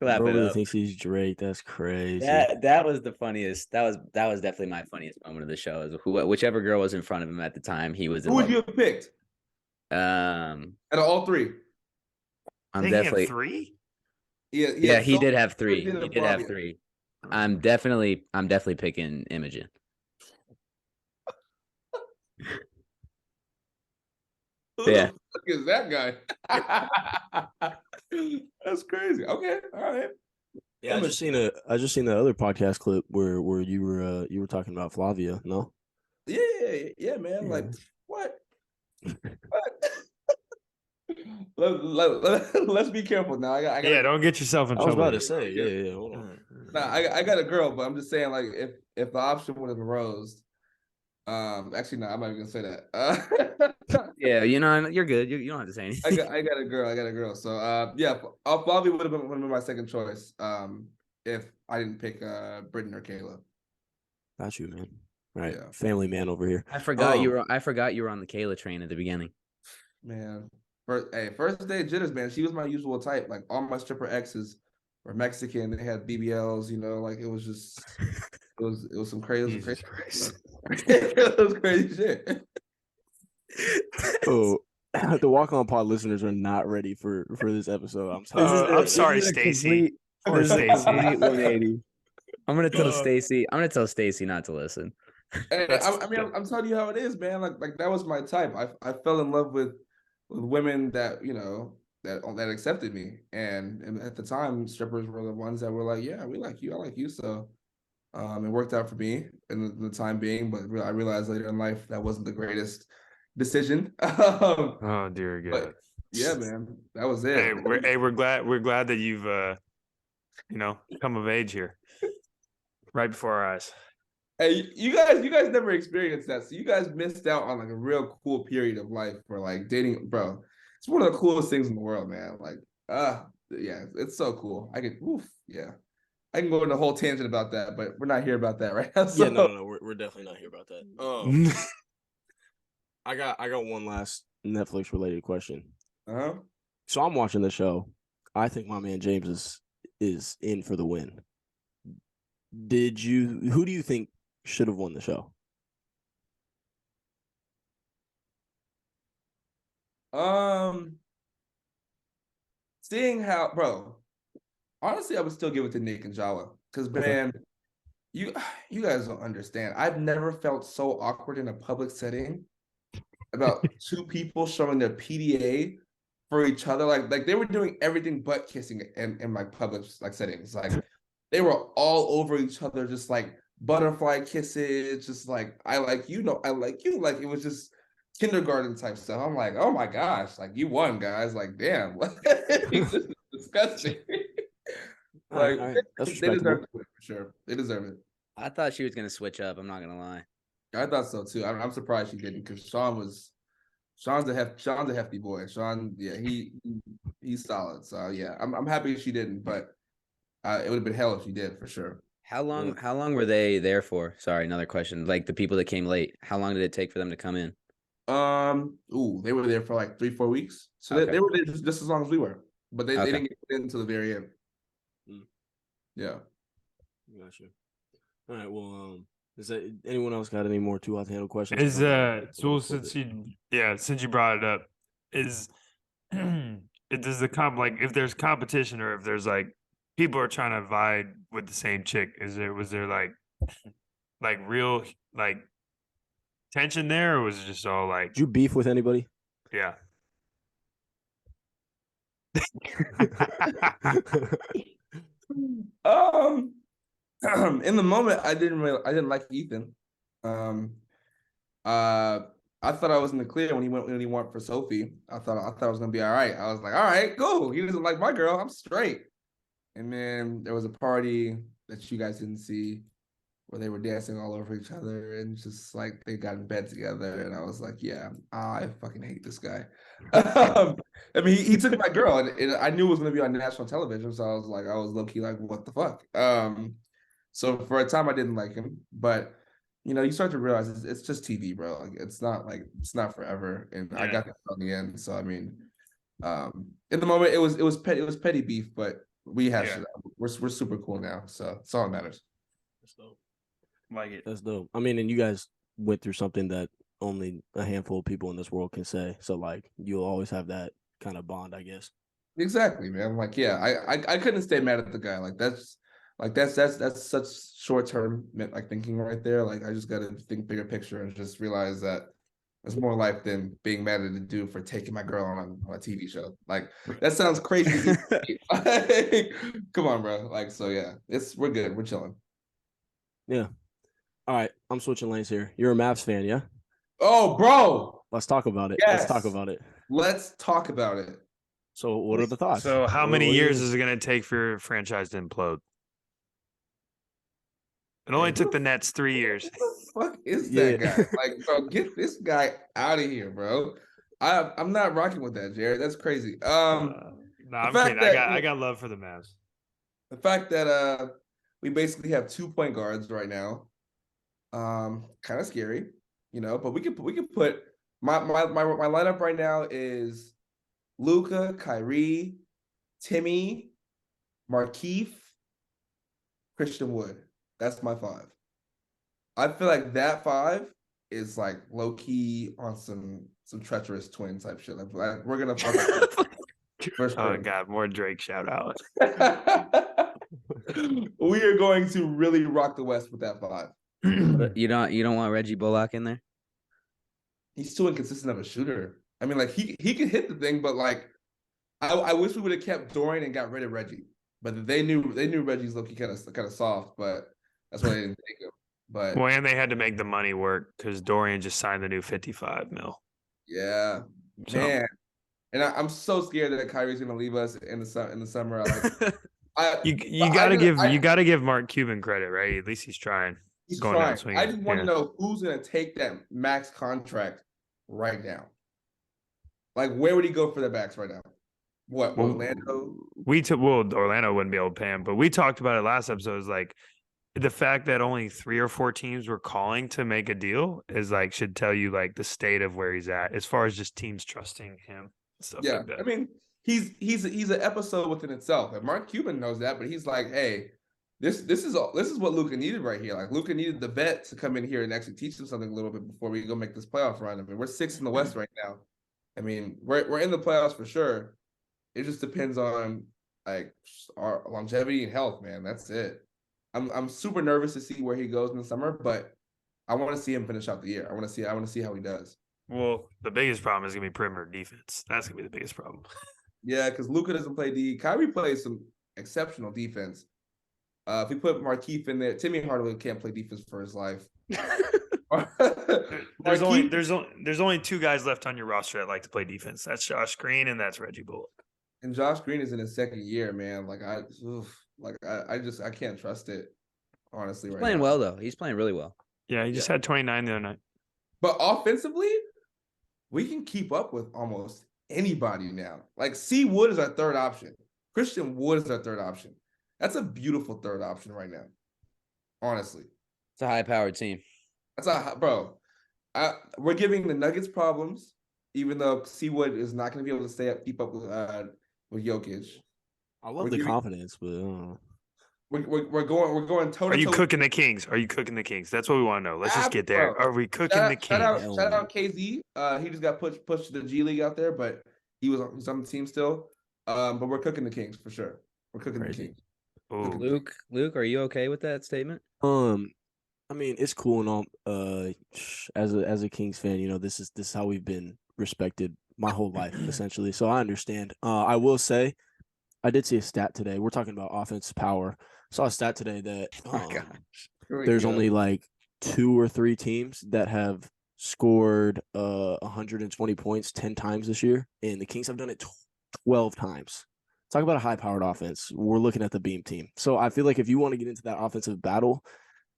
Speaker 4: Clap
Speaker 1: Bro
Speaker 4: it
Speaker 1: really
Speaker 4: up.
Speaker 1: thinks he's Drake. That's crazy.
Speaker 4: That was the funniest. That was definitely my funniest moment of the show. Is whichever girl was in front of him at the time, he was.
Speaker 2: Who would you have picked? Out of all 3,
Speaker 4: I'm definitely
Speaker 3: 3.
Speaker 4: Yeah, he did have 3. He did have 3. I'm definitely picking Imogen.
Speaker 2: Who the fuck is that guy? That's crazy. Okay, all right.
Speaker 1: Yeah, I just seen the other podcast clip where you were talking about Flavia. No.
Speaker 2: Yeah, man. Like what? Let's be careful now. I got
Speaker 3: don't get yourself in trouble.
Speaker 1: I was about to say, yeah. Hold on.
Speaker 2: Nah, I got a girl, but I'm just saying, like, if the option would have arose, actually, no, I'm not even gonna say that.
Speaker 4: Yeah, you know, you're good. You don't have to say anything.
Speaker 2: I got a girl. So, yeah, Bobby would have been my second choice. If I didn't pick Britton or Kayla.
Speaker 1: Got you, man. Right,
Speaker 2: Yeah.
Speaker 1: family man over here.
Speaker 4: I forgot you were on the Kayla train at the beginning.
Speaker 2: Man, first day jitters, man. She was my usual type. Like all my stripper exes were Mexican. They had BBLs, you know. Like it was just, it was some crazy, it was crazy shit.
Speaker 1: Oh, the Walk On Pod listeners are not ready for this episode.
Speaker 3: I'm sorry, Stacy. Or Stacy.
Speaker 4: 180. I'm gonna tell Stacy not to listen.
Speaker 2: Hey, I'm telling you how it is, man. Like that was my type. I fell in love with women that, you know, that accepted me, and at the time, strippers were the ones that were like, yeah, we like you, I like you. So, it worked out for me in the time being, but I realized later in life that wasn't the greatest decision.
Speaker 3: Oh dear God.
Speaker 2: But yeah, man, that was it.
Speaker 3: We're glad that you've come of age here, right before our eyes.
Speaker 2: Hey, you guys never experienced that, so you guys missed out on like a real cool period of life for like dating, bro. It's one of the coolest things in the world, man. Like, yeah, it's so cool. I can go into a whole tangent about that, but we're not here about that right now. So.
Speaker 1: Yeah, no, we're definitely not here about that. I got one last Netflix related question. So I'm watching the show. I think my man James is in for the win. Who do you think should have won the show?
Speaker 2: Seeing how, bro, honestly, I would still give it to Nick and Jawa. Because, man, you guys don't understand. I've never felt so awkward in a public setting about 2 people showing their PDA for each other. Like they were doing everything but kissing in like public like settings. Like they were all over each other, just like butterfly kisses, just like I like you, I like you. Like it was just kindergarten type stuff. I'm like, oh my gosh, like you won, guys. Like, damn, it's just disgusting. Like they deserve it for sure. They deserve it.
Speaker 4: I thought she was gonna switch up. I'm not gonna lie.
Speaker 2: I thought so too. I'm surprised she didn't, because Sean's a hefty boy. Sean, yeah, he's solid. So yeah, I'm happy she didn't, but it would have been hell if she did for sure.
Speaker 4: How long were they there for? Sorry, another question. Like the people that came late, how long did it take for them to come in?
Speaker 2: They were there for like 3-4 weeks. So they were there just as long as we were, but they didn't get in until the very end. Yeah.
Speaker 1: Gotcha. All right. Well, is that anyone else got any more too hot to handle questions?
Speaker 3: Since you brought it up, does the if there's competition, or if there's like people are trying to vie with the same chick, was there like real like tension there, or was it just all like?
Speaker 1: Did you beef with anybody?
Speaker 3: Yeah.
Speaker 2: In the moment, I didn't like Ethan. I thought I was in the clear when he went for Sophie. I thought I was gonna be all right. I was like, all right, cool. He doesn't like my girl. I'm straight. And then there was a party that you guys didn't see, where they were dancing all over each other and just like they got in bed together. And I was like, yeah, I fucking hate this guy. I mean, he took my girl, and I knew it was going to be on national television. So I was low key like, what the fuck? So for a time, I didn't like him. But, you start to realize it's just TV, bro. Like, it's not forever. And I got that on the end. So, I mean, in the moment, it was petty beef, but we hashed it out. We're super cool now. So it's all that matters.
Speaker 1: That's dope.
Speaker 3: Like it.
Speaker 1: That's dope. I mean, and you guys went through something that only a handful of people in this world can say. So like, you'll always have that kind of bond, I guess.
Speaker 2: Exactly, man. Like, yeah, I couldn't stay mad at the guy. That's such short term like thinking right there. Like, I just gotta think bigger picture and just realize that there's more life than being mad at a dude for taking my girl on a TV show. Like, that sounds crazy. Come on, bro. Like, so yeah, we're good. We're chilling.
Speaker 1: Yeah. All right, I'm switching lanes here. You're a Mavs fan, yeah?
Speaker 2: Oh, bro.
Speaker 1: Let's talk about it.
Speaker 2: Yes.
Speaker 1: Let's talk about it.
Speaker 2: Let's talk about it.
Speaker 1: So what are the thoughts?
Speaker 3: So how many years is it going to take for your franchise to implode? It only took the Nets 3 years.
Speaker 2: Who the fuck is that guy? Like, bro, get this guy out of here, bro. I'm not rocking with that, Jared. That's crazy.
Speaker 3: No, I'm kidding. I got love for the Mavs.
Speaker 2: The fact that we basically have 2 point guards right now, kind of scary, but we could put my lineup right now is Luka, Kyrie, Timmy, Markieff, Christian Wood. That's my 5. I feel like that 5 is like low key on some treacherous twin type shit. Like, we're gonna fuck first.
Speaker 3: Oh god, more Drake shout out.
Speaker 2: We are going to really rock the West with that 5.
Speaker 4: But you don't want Reggie Bullock in there?
Speaker 2: He's too inconsistent of a shooter. I mean, like, he could hit the thing, but like, I wish we would have kept Dorian and got rid of Reggie. But they knew Reggie's low-key kind of soft, but that's why they didn't take him. But
Speaker 3: well, and they had to make the money work because Dorian just signed the new 55 mil.
Speaker 2: Yeah, man. And I'm so scared that Kyrie's gonna leave us in the summer.
Speaker 3: You gotta give Mark Cuban credit, right? At least he's trying.
Speaker 2: He's
Speaker 3: going
Speaker 2: trying.
Speaker 3: down swinging.
Speaker 2: I just want to know who's gonna take that max contract right now. Like, where would he go for the max right now? What, Orlando?
Speaker 3: Orlando wouldn't be able to pay him, but we talked about it last episode. Is like the fact that only 3 or 4 teams were calling to make a deal is like should tell you like the state of where he's at as far as just teams trusting him. Stuff like that.
Speaker 2: I mean, he's an episode within itself, and Mark Cuban knows that. But he's like, hey, this is what Luka needed right here. Like, Luka needed the vet to come in here and actually teach him something a little bit before we go make this playoff run. I mean, we're 6th in the West right now. I mean, we're in the playoffs for sure. It just depends on like our longevity and health, man. That's it. I'm super nervous to see where he goes in the summer, but I want to see him finish out the year. I want to see how he does.
Speaker 3: Well, the biggest problem is gonna be perimeter defense. That's gonna be the biggest problem.
Speaker 2: Yeah, because Luka doesn't play D. Kyrie plays some exceptional defense. If we put Markieff in there, Timmy Hardaway can't play defense for his life.
Speaker 3: There's only 2 guys left on your roster that like to play defense. That's Josh Green and that's Reggie Bullock.
Speaker 2: And Josh Green is in his 2nd year, man. Like, I can't trust it, honestly.
Speaker 4: He's playing well though. He's playing really well.
Speaker 3: Yeah, he just had 29 the other night.
Speaker 2: But offensively, we can keep up with almost anybody now. Like, C. Wood is our 3rd option. Christian Wood is our 3rd option. That's a beautiful 3rd option right now. Honestly,
Speaker 4: it's a high-powered team.
Speaker 2: Bro. We're giving the Nuggets problems, even though C. Wood is not going to be able to keep up with Jokic.
Speaker 1: I love the confidence, but
Speaker 2: we're going toe to toe.
Speaker 3: Are you cooking the Kings? That's what we want to know. Let's just get there. Are we cooking the Kings?
Speaker 2: Shout out KZ. He just got pushed to the G League out there, but he's on the team still. But we're cooking the Kings for sure. We're cooking the Kings.
Speaker 4: Ooh. Luke, are you okay with that statement?
Speaker 1: I mean, it's cool and all. As a Kings fan, this is how we've been respected my whole life, essentially. So I understand. I will say, I did see a stat today. We're talking about offense power. I saw a stat today that there's only like 2 or 3 teams that have scored 120 points 10 times this year, and the Kings have done it 12 times. Talk about a high-powered offense. We're looking at the Beam team. So I feel like if you want to get into that offensive battle,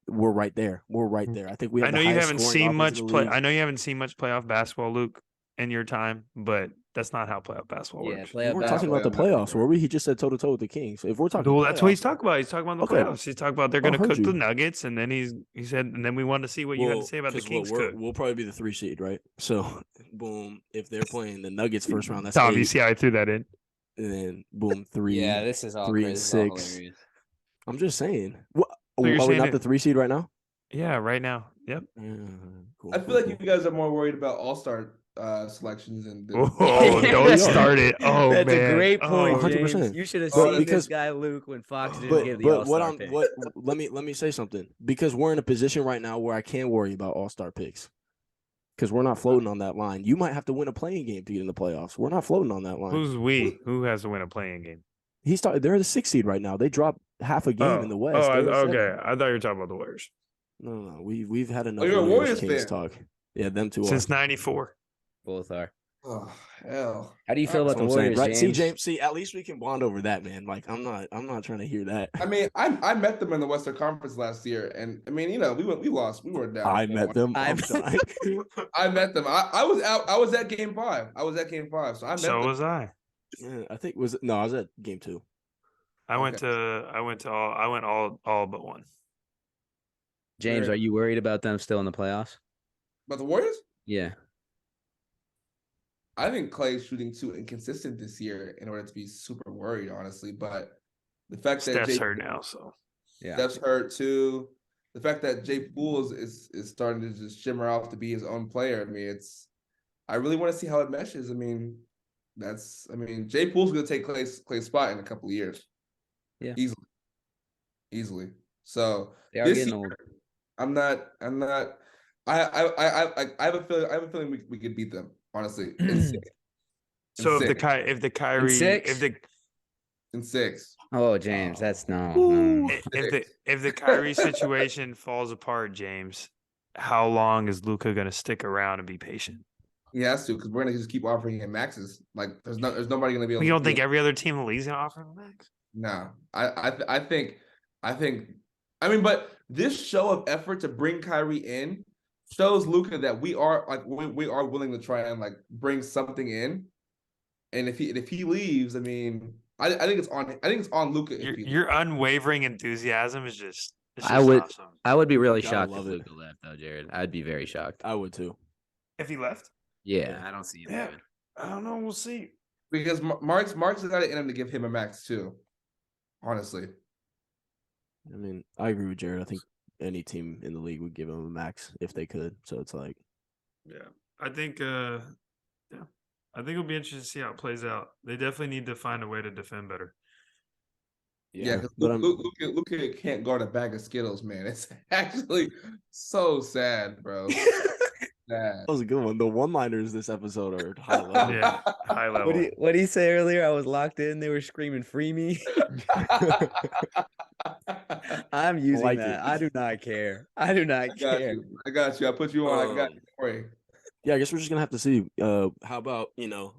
Speaker 1: we're right there. We're right there. I think we have
Speaker 3: I know
Speaker 1: the
Speaker 3: you
Speaker 1: highest
Speaker 3: haven't
Speaker 1: scoring
Speaker 3: seen
Speaker 1: offense in
Speaker 3: much
Speaker 1: the
Speaker 3: play.
Speaker 1: league.
Speaker 3: I know you haven't seen much playoff basketball, Luke, in your time, but that's not how playoff basketball works.
Speaker 1: We
Speaker 4: playoff
Speaker 1: weren't talking about the playoffs, were we? He just said toe-to-toe with the Kings. If we're talking
Speaker 3: Well,
Speaker 1: playoffs,
Speaker 3: that's what he's talking about. He's talking about the
Speaker 1: Okay.
Speaker 3: playoffs. He's talking about they're going to
Speaker 1: heard
Speaker 3: cook
Speaker 1: you.
Speaker 3: the Nuggets, and then he said, and then we wanted to see what you had to say about the
Speaker 1: 'cause
Speaker 3: Kings cook.
Speaker 1: we'll probably be the 3 seed, right? So, boom, if they're playing the Nuggets first round, that's
Speaker 3: Tom,
Speaker 1: 8.
Speaker 3: you see how I threw that in?
Speaker 1: And then, boom, 3.
Speaker 4: Yeah, this is all
Speaker 1: 3
Speaker 4: crazy.
Speaker 1: and
Speaker 4: This is all
Speaker 1: 6.
Speaker 4: hilarious.
Speaker 1: I'm just saying. What,
Speaker 3: you're
Speaker 1: are we
Speaker 3: saying
Speaker 1: not the 3 seed right now?
Speaker 3: Yeah, right now. Yep.
Speaker 1: Cool,
Speaker 2: I feel like you guys are more worried about all-star selections and
Speaker 3: Oh, don't start it. Oh,
Speaker 4: That's
Speaker 3: man.
Speaker 4: a great point,
Speaker 1: 100%.
Speaker 4: James. You should have
Speaker 1: But
Speaker 4: seen
Speaker 1: because-
Speaker 4: this guy Luke when Fox didn't give the
Speaker 1: But
Speaker 4: all-star pick.
Speaker 1: let me say something, because we're in a position right now where I can't worry about all-star picks, because we're not floating on that line. You might have to win a playing game to get in the playoffs. We're not floating on that line.
Speaker 3: Who's we? Who has to win a playing game?
Speaker 1: They're the 6 seed right now. They dropped half a game in the West. They're at 7.
Speaker 3: Okay. I thought you were talking about the Warriors.
Speaker 1: No. We've had enough
Speaker 2: you're a Warriors
Speaker 1: Kings
Speaker 2: fan.
Speaker 1: talk. Yeah, them two
Speaker 3: Since
Speaker 1: are.
Speaker 3: '94.
Speaker 4: Both are.
Speaker 2: Oh hell!
Speaker 4: How do you feel about
Speaker 1: That's
Speaker 4: the
Speaker 1: what I'm saying.
Speaker 4: Warriors,
Speaker 1: Right? See,
Speaker 4: James?
Speaker 1: James. See, at least we can bond over that, man. Like, I'm not trying to hear that.
Speaker 2: I mean, I met them in the Western Conference last year, and I mean, we lost. We were down.
Speaker 1: I met them. I'm sorry.
Speaker 2: I met them. I was out. I was at Game 5. I was at Game 5. So I met them.
Speaker 3: So was I.
Speaker 1: Yeah, I think I was at game 2.
Speaker 3: I went all but one.
Speaker 4: James, are you worried about them still in the playoffs?
Speaker 2: But the Warriors?
Speaker 4: Yeah.
Speaker 2: I think Clay's shooting too inconsistent this year in order to be super worried, honestly. But the fact that
Speaker 3: Steph's hurt now, so
Speaker 4: Yeah.
Speaker 2: Steph's hurt too. The fact that Jay Poole is starting to just shimmer off to be his own player. I mean, I really want to see how it meshes. I mean, Jay Poole's going to take Clay's spot in a couple of years.
Speaker 4: Yeah.
Speaker 2: Easily. So
Speaker 4: They are
Speaker 2: this
Speaker 4: getting
Speaker 2: year,
Speaker 4: old.
Speaker 2: I'm not. I have a feeling we could beat them. Honestly, in 6.
Speaker 3: So
Speaker 2: In
Speaker 3: if the Kyrie
Speaker 4: six?
Speaker 2: in 6.
Speaker 4: Oh, James, that's no.
Speaker 3: if the Kyrie situation falls apart, James, how long is Luka going to stick around and be patient?
Speaker 2: He has to, because we're gonna just keep offering him maxes. Like there's nobody gonna be able.
Speaker 3: You don't think
Speaker 2: to
Speaker 3: every other team in the league's going to offer him a max?
Speaker 2: No, I think. I mean, but this show of effort to bring Kyrie in shows Luka that we are willing to try and like bring something in. And if he leaves, I mean, I think it's on Luka.
Speaker 3: Your unwavering enthusiasm is just.
Speaker 4: I would
Speaker 3: awesome.
Speaker 4: I would be really
Speaker 1: Gotta
Speaker 4: shocked if
Speaker 1: love it.
Speaker 4: Luka left, though, Jared. I'd be very shocked.
Speaker 1: I would too.
Speaker 3: If he left,
Speaker 4: Yeah, I don't see him
Speaker 3: Yeah.
Speaker 4: leaving.
Speaker 3: I don't know. We'll see.
Speaker 2: Because Mark's got it in him to give him a max too. Honestly,
Speaker 1: I mean, I agree with Jared. I think any team in the league would give him a max if they could. So it's like,
Speaker 3: Yeah, I think. I think it'll be interesting to see how it plays out. They definitely need to find a way to defend better.
Speaker 2: yeah.
Speaker 1: but
Speaker 2: Luka can't guard a bag of Skittles, man. It's actually so sad, bro.
Speaker 1: that was a good one. The one-liners this episode are high level.
Speaker 3: Yeah, high level.
Speaker 4: What did he say earlier? I was locked in. They were screaming, "Free me!" I'm using
Speaker 1: like
Speaker 4: that.
Speaker 1: it.
Speaker 4: I do not care. I do not care.
Speaker 2: I got you. I put you on. I got you. Don't worry.
Speaker 1: Yeah, I guess we're just gonna have to see. How about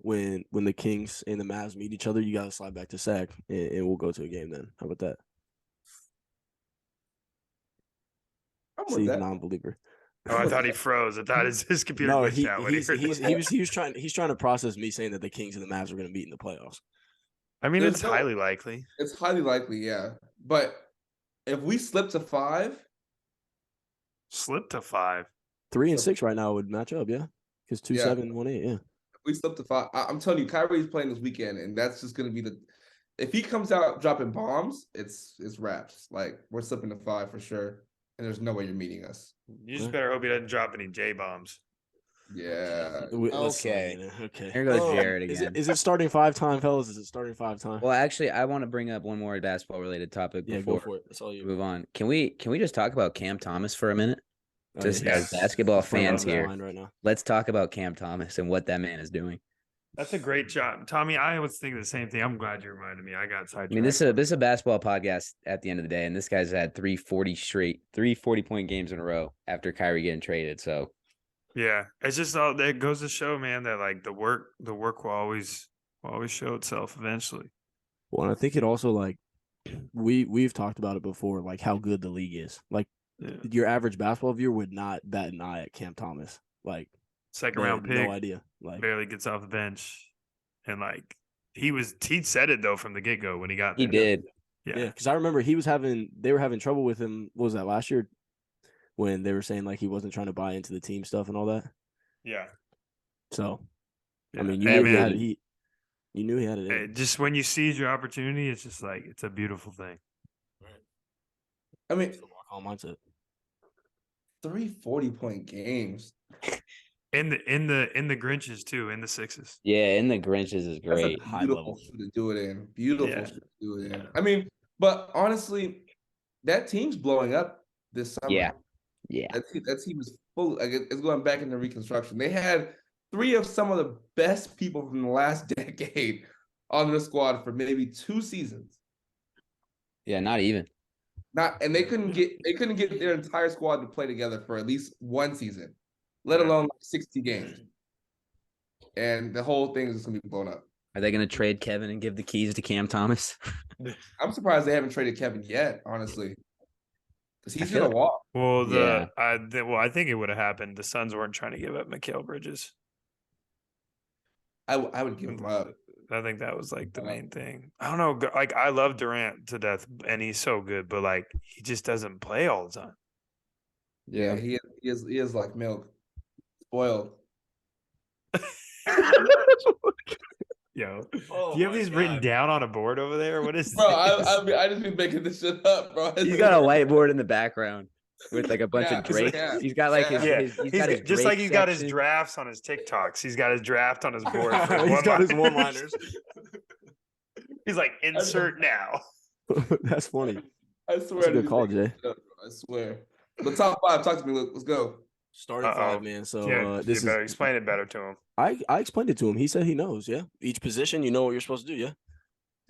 Speaker 1: when the Kings and the Mavs meet each other, you gotta slide back to Sac, and we'll go to a game then. How about that?
Speaker 2: I'm with
Speaker 1: See,
Speaker 2: that.
Speaker 1: non-believer.
Speaker 3: Oh, I thought he froze. I thought his computer
Speaker 1: No,
Speaker 3: glitched out when he heard that.
Speaker 1: he's trying to process me saying that the Kings and the Mavs are gonna meet in the playoffs.
Speaker 3: I mean,
Speaker 2: There's
Speaker 3: it's
Speaker 2: no-
Speaker 3: highly likely.
Speaker 2: It's highly likely, yeah. But if we slip to 5,
Speaker 3: Slip to 5.
Speaker 1: 3 and 6 right now would match up, yeah. Because 2-7, 1-8, yeah.
Speaker 2: if we slip to 5, I'm telling you, Kyrie's playing this weekend, and that's just gonna be if he comes out dropping bombs, it's wraps. Like we're slipping to 5 for sure, and there's no way you're meeting us.
Speaker 3: You just better hope he doesn't drop any J bombs.
Speaker 2: Yeah.
Speaker 4: Okay.
Speaker 1: Okay.
Speaker 4: Here goes Jared
Speaker 1: Is
Speaker 4: again.
Speaker 1: it starting 5 time, fellas? Is it starting 5 time?
Speaker 4: Well, actually, I want to bring up one more basketball related topic
Speaker 1: Yeah,
Speaker 4: before
Speaker 1: go for it. That's all
Speaker 4: we
Speaker 1: you.
Speaker 4: move on. Can we just talk about Cam Thomas for a minute?
Speaker 1: Oh,
Speaker 4: Just
Speaker 1: yeah.
Speaker 4: as basketball
Speaker 1: Front
Speaker 4: fans
Speaker 1: of my
Speaker 4: here,
Speaker 1: mind right now.
Speaker 4: let's talk about Cam Thomas and what that man is doing.
Speaker 3: That's a great job, Tommy. I was thinking the same thing. I'm glad you reminded me. I got sidetracked.
Speaker 4: I mean, this is a basketball podcast at the end of the day, and this guy's had 3 40-point games in a row after Kyrie getting traded. So
Speaker 3: Yeah, it's just all that goes to show, man, that like the work will always show itself eventually.
Speaker 1: Well, and I think it also like we've talked about it before, like how good the league is. Like your average basketball viewer would not bat an eye at Cam Thomas. Like,
Speaker 3: second round pick,
Speaker 1: no idea. Like,
Speaker 3: barely gets off the bench, and like he said it though from the get go when he got there.
Speaker 4: He did.
Speaker 3: Yeah,
Speaker 1: because I remember they were having trouble with him. What was that, last year, when they were saying like he wasn't trying to buy into the team stuff and all that?
Speaker 3: Yeah.
Speaker 1: So,
Speaker 3: yeah.
Speaker 1: I mean, you knew he had it.
Speaker 3: Just when you seize your opportunity, it's just like it's a beautiful thing.
Speaker 2: I mean,
Speaker 1: walk-on mindset.
Speaker 2: 3 40-point games.
Speaker 3: In the Grinches too, in the sixes.
Speaker 4: Yeah, in the Grinches is great.
Speaker 2: That's a beautiful shoe to do it in. Beautiful shoe to do it in. I mean, but honestly, that team's blowing up this summer.
Speaker 4: Yeah.
Speaker 2: That team is full. Like, it's going back into reconstruction. They had 3 of some of the best people from the last decade on the squad for maybe 2 seasons.
Speaker 4: Yeah, not even.
Speaker 2: And they couldn't get their entire squad to play together for at least 1 season, let alone like 60 games. And the whole thing is just gonna be blown up.
Speaker 4: Are they gonna trade Kevin and give the keys to Cam Thomas?
Speaker 2: I'm surprised they haven't traded Kevin yet, honestly, because he's gonna walk.
Speaker 3: Well, I think it would have happened. The Suns weren't trying to give up Mikal Bridges.
Speaker 2: I would give him up.
Speaker 3: I think that was like the main thing. I don't know. Like, I love Durant to death, and he's so good, but like he just doesn't play all the time.
Speaker 2: Yeah, he is like milk, spoiled.
Speaker 3: Yo, do you have these written down on a board over there? What is
Speaker 2: bro?
Speaker 3: this?
Speaker 2: I just been making this shit up, bro.
Speaker 4: He's got a whiteboard in the background with like a bunch of Drake.
Speaker 2: Yeah.
Speaker 4: He's got like his
Speaker 3: he's
Speaker 4: got his
Speaker 3: just
Speaker 4: Drake
Speaker 3: like he's got his
Speaker 4: section.
Speaker 3: drafts on his TikToks. He's got his draft on his board.
Speaker 1: He's got his one-liners.
Speaker 3: He's like, insert now.
Speaker 1: That's funny.
Speaker 2: I swear.
Speaker 1: That's a good call, Jay.
Speaker 2: I swear. The top 5. Talk to me, Luke. Let's go.
Speaker 1: Starting 5, man. So
Speaker 3: you better explain it better to him.
Speaker 1: I explained it to him. He said he knows. Yeah, each position, you know what you're supposed to do. Yeah.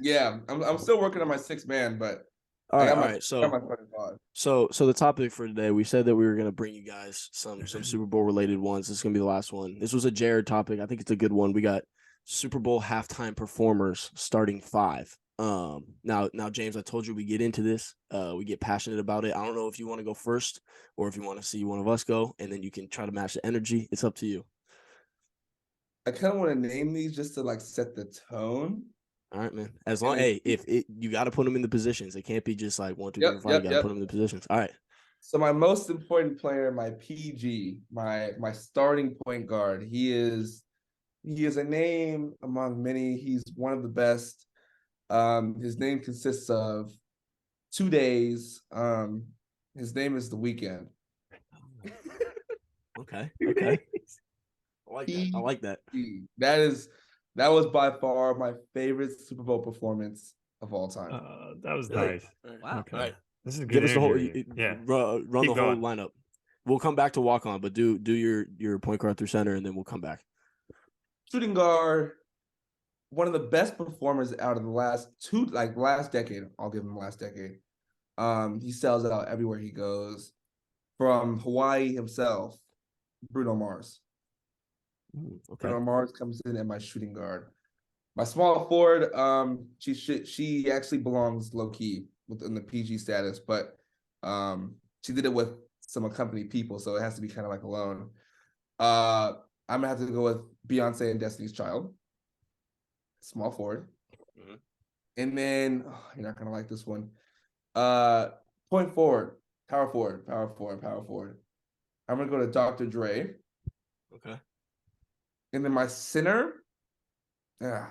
Speaker 2: Yeah, I'm still working on my 6th man, but
Speaker 1: all right.
Speaker 2: So
Speaker 1: the topic for today, we said that we were going to bring you guys some Super Bowl related ones. This is going to be the last one. This was a Jared topic. I think it's a good one. We got Super Bowl halftime performers starting 5. Now, James, I told you we get into this. We get passionate about it. I don't know if you want to go first or if you want to see one of us go, and then you can try to match the energy. It's up to you.
Speaker 2: I kind of want to name these just to like set the tone.
Speaker 1: All right, man. As long, you got to put them in the positions. It can't be just like 1, 2, 3, 4, 5. You got to put them in the positions. All right.
Speaker 2: So my most important player, my PG, my starting point guard. He is a name among many. He's one of the best. His name consists of 2 days. His name is The Weeknd.
Speaker 1: Okay. I like that.
Speaker 2: That was by far my favorite Super Bowl performance of all time.
Speaker 3: That was nice.
Speaker 4: Wow.
Speaker 3: Okay.
Speaker 1: All right.
Speaker 3: This is good.
Speaker 1: Give us the whole run
Speaker 3: Keep
Speaker 1: the whole
Speaker 3: going.
Speaker 1: lineup. We'll come back to walk on, but do your point guard through center, and then we'll come back.
Speaker 2: Shooting guard, one of the best performers out of the last decade. I'll give him the last decade. He sells out everywhere he goes. From Hawaii himself, Bruno Mars.
Speaker 1: Okay.
Speaker 2: Bruno Mars comes in at my shooting guard. My small forward, she actually belongs low key within the PG status, but she did it with some accompanied people, so it has to be kind of like alone. I'm gonna have to go with Beyonce and Destiny's Child. Small forward.
Speaker 1: Mm-hmm.
Speaker 2: And then you're not gonna like this one. Point forward, power forward. I'm gonna go to Dr. Dre.
Speaker 1: Okay.
Speaker 2: And then my center, I'm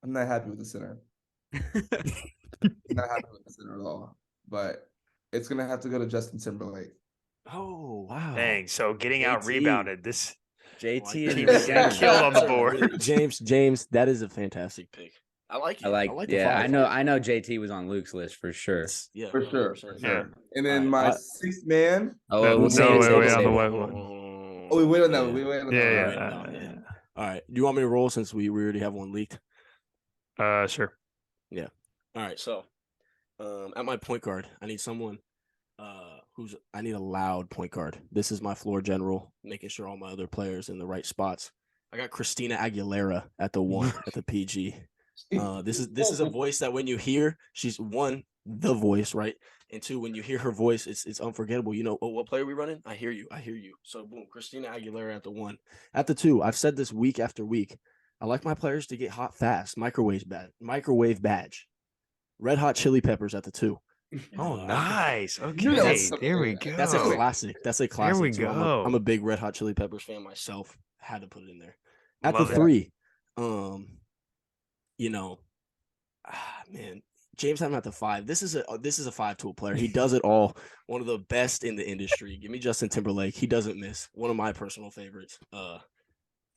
Speaker 2: not happy with the center. Not happy with the center at all. But it's gonna have to go to Justin Timberlake.
Speaker 1: Oh wow!
Speaker 3: Dang, so getting out rebounded. This
Speaker 4: JT
Speaker 3: team is getting killed on the board.
Speaker 1: James, that is a fantastic pick. I like it.
Speaker 4: I like
Speaker 1: the
Speaker 4: yeah,
Speaker 1: five.
Speaker 4: I know JT was on Luke's list for sure.
Speaker 1: Yeah,
Speaker 2: For sure.
Speaker 3: Yeah.
Speaker 2: And then my 6th man.
Speaker 4: Oh, we'll save it.
Speaker 3: wait, on the white one.
Speaker 2: Oh, we wait on that. We wait on that.
Speaker 3: Yeah.
Speaker 1: All right. Do you want me to roll since we already have one leaked?
Speaker 3: Sure.
Speaker 1: Yeah. All right. So, at my point guard, I need someone I need a loud point guard. This is my floor general, making sure all my other players in the right spots. I got Christina Aguilera at the 1 at the PG. This is a voice that when you hear, she's the voice, right? And two, when you hear her voice, it's unforgettable. You know, oh, what player are we running? I hear you. So boom, Christina Aguilera at the 1. At the 2, I've said this week after week. I like my players to get hot fast. Microwave badge. Red Hot Chili Peppers at the 2.
Speaker 3: Oh, nice. Okay, there we go.
Speaker 1: That's a classic.
Speaker 3: There we
Speaker 1: too.
Speaker 3: go.
Speaker 1: I'm a big Red Hot Chili Peppers fan myself. Had to put it in there. At the 3, you know, man, James Harden at the 5. This is a 5-tool player. He does it all. One of the best in the industry. Give me Justin Timberlake. He doesn't miss. One of my personal favorites.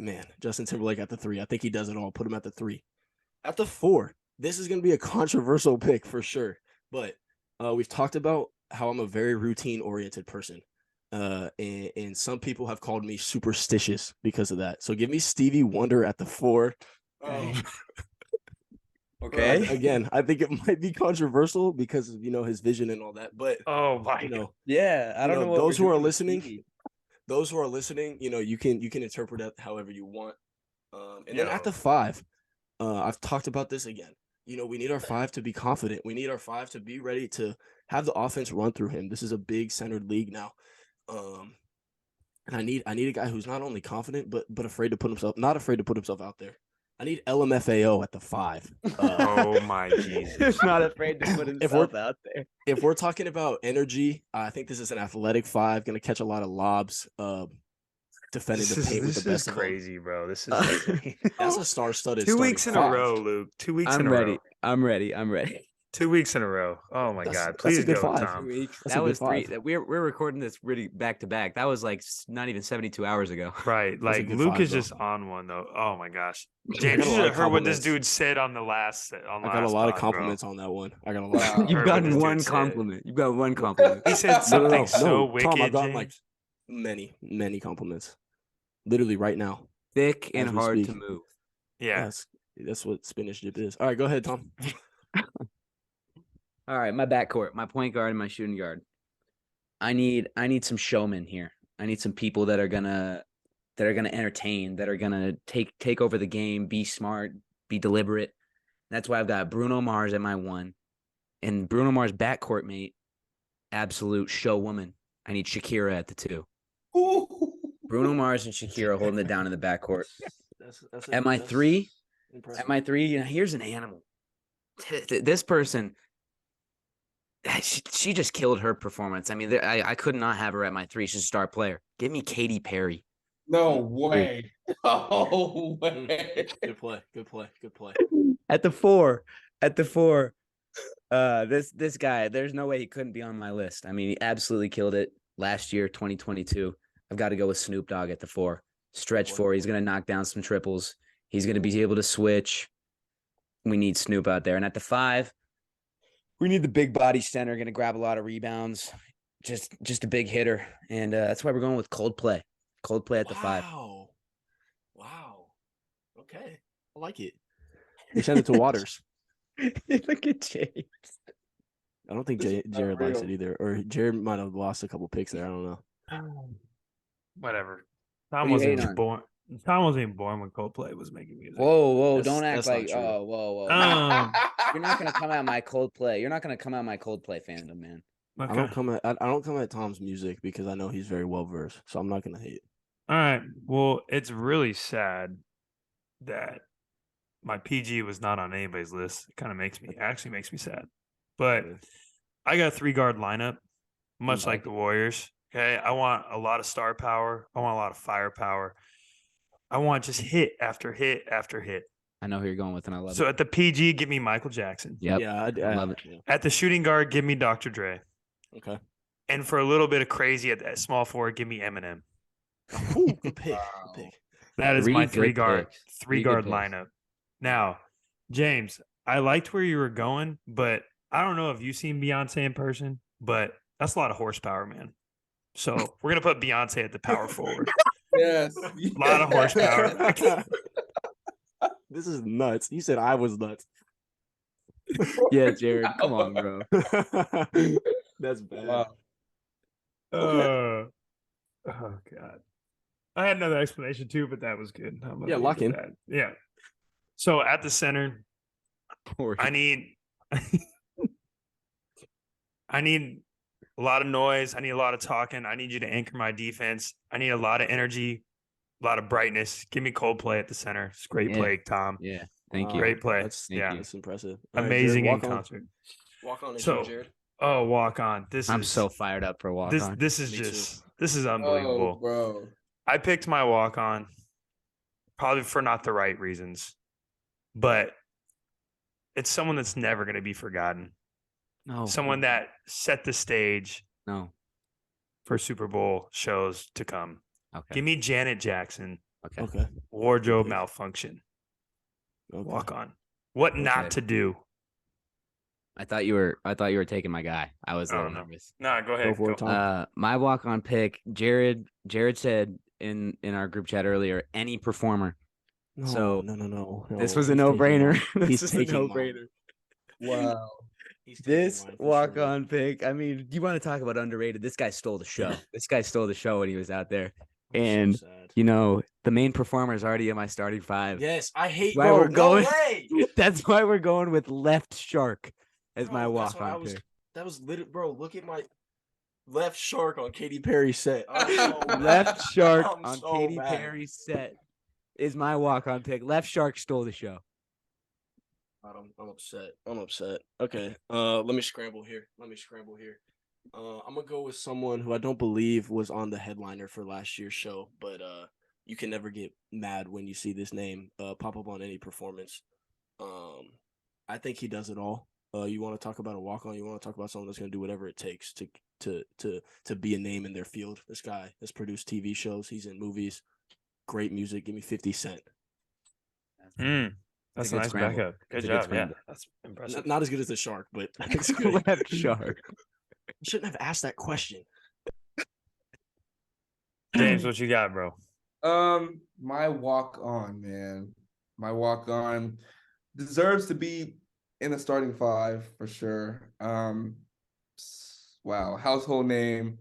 Speaker 1: Man, Justin Timberlake at the 3. I think he does it all. Put him at the 3. At the 4, this is going to be a controversial pick for sure. But we've talked about how I'm a very routine-oriented person. And some people have called me superstitious because of that. So give me Stevie Wonder at the 4.
Speaker 4: Okay.
Speaker 1: Again, I think it might be controversial because of, you know, his vision and all that. But you know,
Speaker 4: yeah, I don't know.
Speaker 1: Those who are listening, you know, you can interpret it however you want. And then at the 5, I've talked about this again. You know, we need our 5 to be confident. We need our 5 to be ready to have the offense run through him. This is a big centered league now. And I need a guy who's not only confident, but not afraid to put himself out there. I need LMFAO at the 5.
Speaker 3: Oh my Jesus!
Speaker 4: Not afraid to put himself out there.
Speaker 1: If we're talking about energy, I think this is an athletic 5, going to catch a lot of lobs. Defending the paint with the best of them.
Speaker 3: Crazy, bro. This is crazy.
Speaker 1: That's a star-studded.
Speaker 3: 2 weeks in a row, Luke. 2 weeks in a row.
Speaker 4: I'm ready.
Speaker 3: 2 weeks in a row. Oh my God! Please go,
Speaker 1: 5.
Speaker 3: Tom.
Speaker 4: That was 3. We're recording this really back to back. That was like not even 72 hours ago.
Speaker 3: Right, like Luke 5, is just on one though. Oh my gosh, James, you should have heard what this dude said on the last. I
Speaker 1: got a lot of compliments on that one. I got a lot.
Speaker 4: You've gotten one compliment. You've got one compliment.
Speaker 3: He said something so wicked.
Speaker 1: Tom, I've gotten like many compliments. Literally right now.
Speaker 4: Thick and hard to move.
Speaker 3: Yeah,
Speaker 1: that's what spinach dip is. All right, go ahead, Tom.
Speaker 4: All right, my backcourt, my point guard, and my shooting guard. I need some showmen here. I need some people that are gonna entertain, that are gonna take over the game, be smart, be deliberate. That's why I've got Bruno Mars at my 1, and Bruno Mars' backcourt mate, absolute show woman. I need Shakira at the 2. Bruno Mars and Shakira holding it down in the backcourt. At my 3, you know, here's an animal. This person. She just killed her performance. I mean, I could not have her at my 3. She's a star player. Give me Katy Perry.
Speaker 2: No way. No way.
Speaker 1: Good play.
Speaker 4: At the 4. This guy, there's no way he couldn't be on my list. I mean, he absolutely killed it last year, 2022. I've got to go with Snoop Dogg at the 4. Stretch 4. He's going to knock down some triples. He's going to be able to switch. We need Snoop out there. And at the 5, we need the big body center, going to grab a lot of rebounds, just a big hitter. And that's why we're going with Coldplay. Coldplay at the 5.
Speaker 1: Wow. Okay. I like it. They sent it to Waters.
Speaker 4: Look at James.
Speaker 1: I don't think Jared likes it either. Or Jared might have lost a couple picks there. I don't know.
Speaker 3: Whatever. Tom wasn't even born when Coldplay was making music.
Speaker 4: Whoa! Don't act like whoa. You're not gonna come at my Coldplay. You're not gonna come at my Coldplay fandom, man.
Speaker 1: Okay. I don't come at Tom's music because I know he's very well versed. So I'm not gonna hate.
Speaker 3: All right. Well, it's really sad that my PG was not on anybody's list. It kind of makes me sad. But I got a 3-guard lineup, much like the Warriors. Okay, I want a lot of star power. I want a lot of firepower. I want just hit after hit after hit.
Speaker 4: I know who you're going with, and I love it.
Speaker 3: So at the PG, give me Michael Jackson.
Speaker 4: Yep.
Speaker 1: Yeah, I
Speaker 4: love it.
Speaker 3: At the shooting guard, give me Dr. Dre.
Speaker 1: Okay.
Speaker 3: And for a little bit of crazy at small forward, give me Eminem.
Speaker 1: Ooh, good pick.
Speaker 3: That is my 3-guard
Speaker 4: picks.
Speaker 3: lineup. Now, James, I liked where you were going, but I don't know if you've seen Beyonce in person, but that's a lot of horsepower, man. So we're going to put Beyonce at the power forward.
Speaker 2: Yes.
Speaker 3: A lot of horsepower.
Speaker 1: This is nuts. You said I was nuts.
Speaker 4: Yeah, Jared. Come on, bro.
Speaker 1: That's bad.
Speaker 2: Wow.
Speaker 3: Oh, God. I had another explanation too, but that was good.
Speaker 1: Yeah, lock in.
Speaker 3: That. Yeah. So at the center, I need I need a lot of noise. I need a lot of talking. I need you to anchor my defense. I need a lot of energy, a lot of brightness. Give me Coldplay at the center. It's great play, Tom.
Speaker 4: Yeah. Thank you.
Speaker 3: Great play.
Speaker 1: That's impressive.
Speaker 3: Amazing
Speaker 1: Jared,
Speaker 3: in concert.
Speaker 1: Walk on is
Speaker 3: So,
Speaker 1: you, Jared.
Speaker 3: walk on.
Speaker 4: I'm so fired up for walk on.
Speaker 3: This is unbelievable.
Speaker 2: Oh, bro.
Speaker 3: I picked my walk on probably for not the right reasons, but it's someone that's never going to be forgotten.
Speaker 4: No.
Speaker 3: Someone that set the stage for Super Bowl shows to come.
Speaker 4: Okay.
Speaker 3: Give me Janet Jackson.
Speaker 1: Okay.
Speaker 3: Wardrobe malfunction.
Speaker 1: Okay.
Speaker 3: Walk on. What not to do.
Speaker 4: I thought you were taking my guy. I was a little nervous.
Speaker 3: No, go ahead.
Speaker 1: Go for it, Tom.
Speaker 4: My walk on pick, Jared said in our group chat earlier, any performer.
Speaker 1: No.
Speaker 4: This was a no-brainer.
Speaker 1: He's taking a no-brainer.
Speaker 2: Wow.
Speaker 4: This walk-on pick. I mean, you want to talk about underrated? This guy stole the show. This guy stole the show when he was out there. And
Speaker 1: so
Speaker 4: you know, the main performer is already in my starting five.
Speaker 1: Yes, I hate
Speaker 4: why we're going.
Speaker 1: No way.
Speaker 4: That's why we're going with Left Shark as my walk-on pick.
Speaker 1: That was literally, bro. Look at my Left Shark on Katy Perry's set.
Speaker 4: Left Shark on Katy Perry's set is my walk-on pick. Left Shark stole the show.
Speaker 1: I'm upset. Okay. Let me scramble here. I'm gonna go with someone who I don't believe was on the headliner for last year's show, but you can never get mad when you see this name pop up on any performance. I think he does it all. You want to talk about a walk-on? You want to talk about someone that's gonna do whatever it takes to be a name in their field? This guy has produced TV shows. He's in movies. Great music. Give me 50 Cent.
Speaker 3: That's a nice backup. Good job. Yeah, that's impressive.
Speaker 1: Not as good as the Shark, but
Speaker 4: Left Shark.
Speaker 1: You shouldn't have asked that question.
Speaker 3: James, what you got, bro?
Speaker 2: My walk on, man. My walk on deserves to be in the starting five for sure. Wow, household name.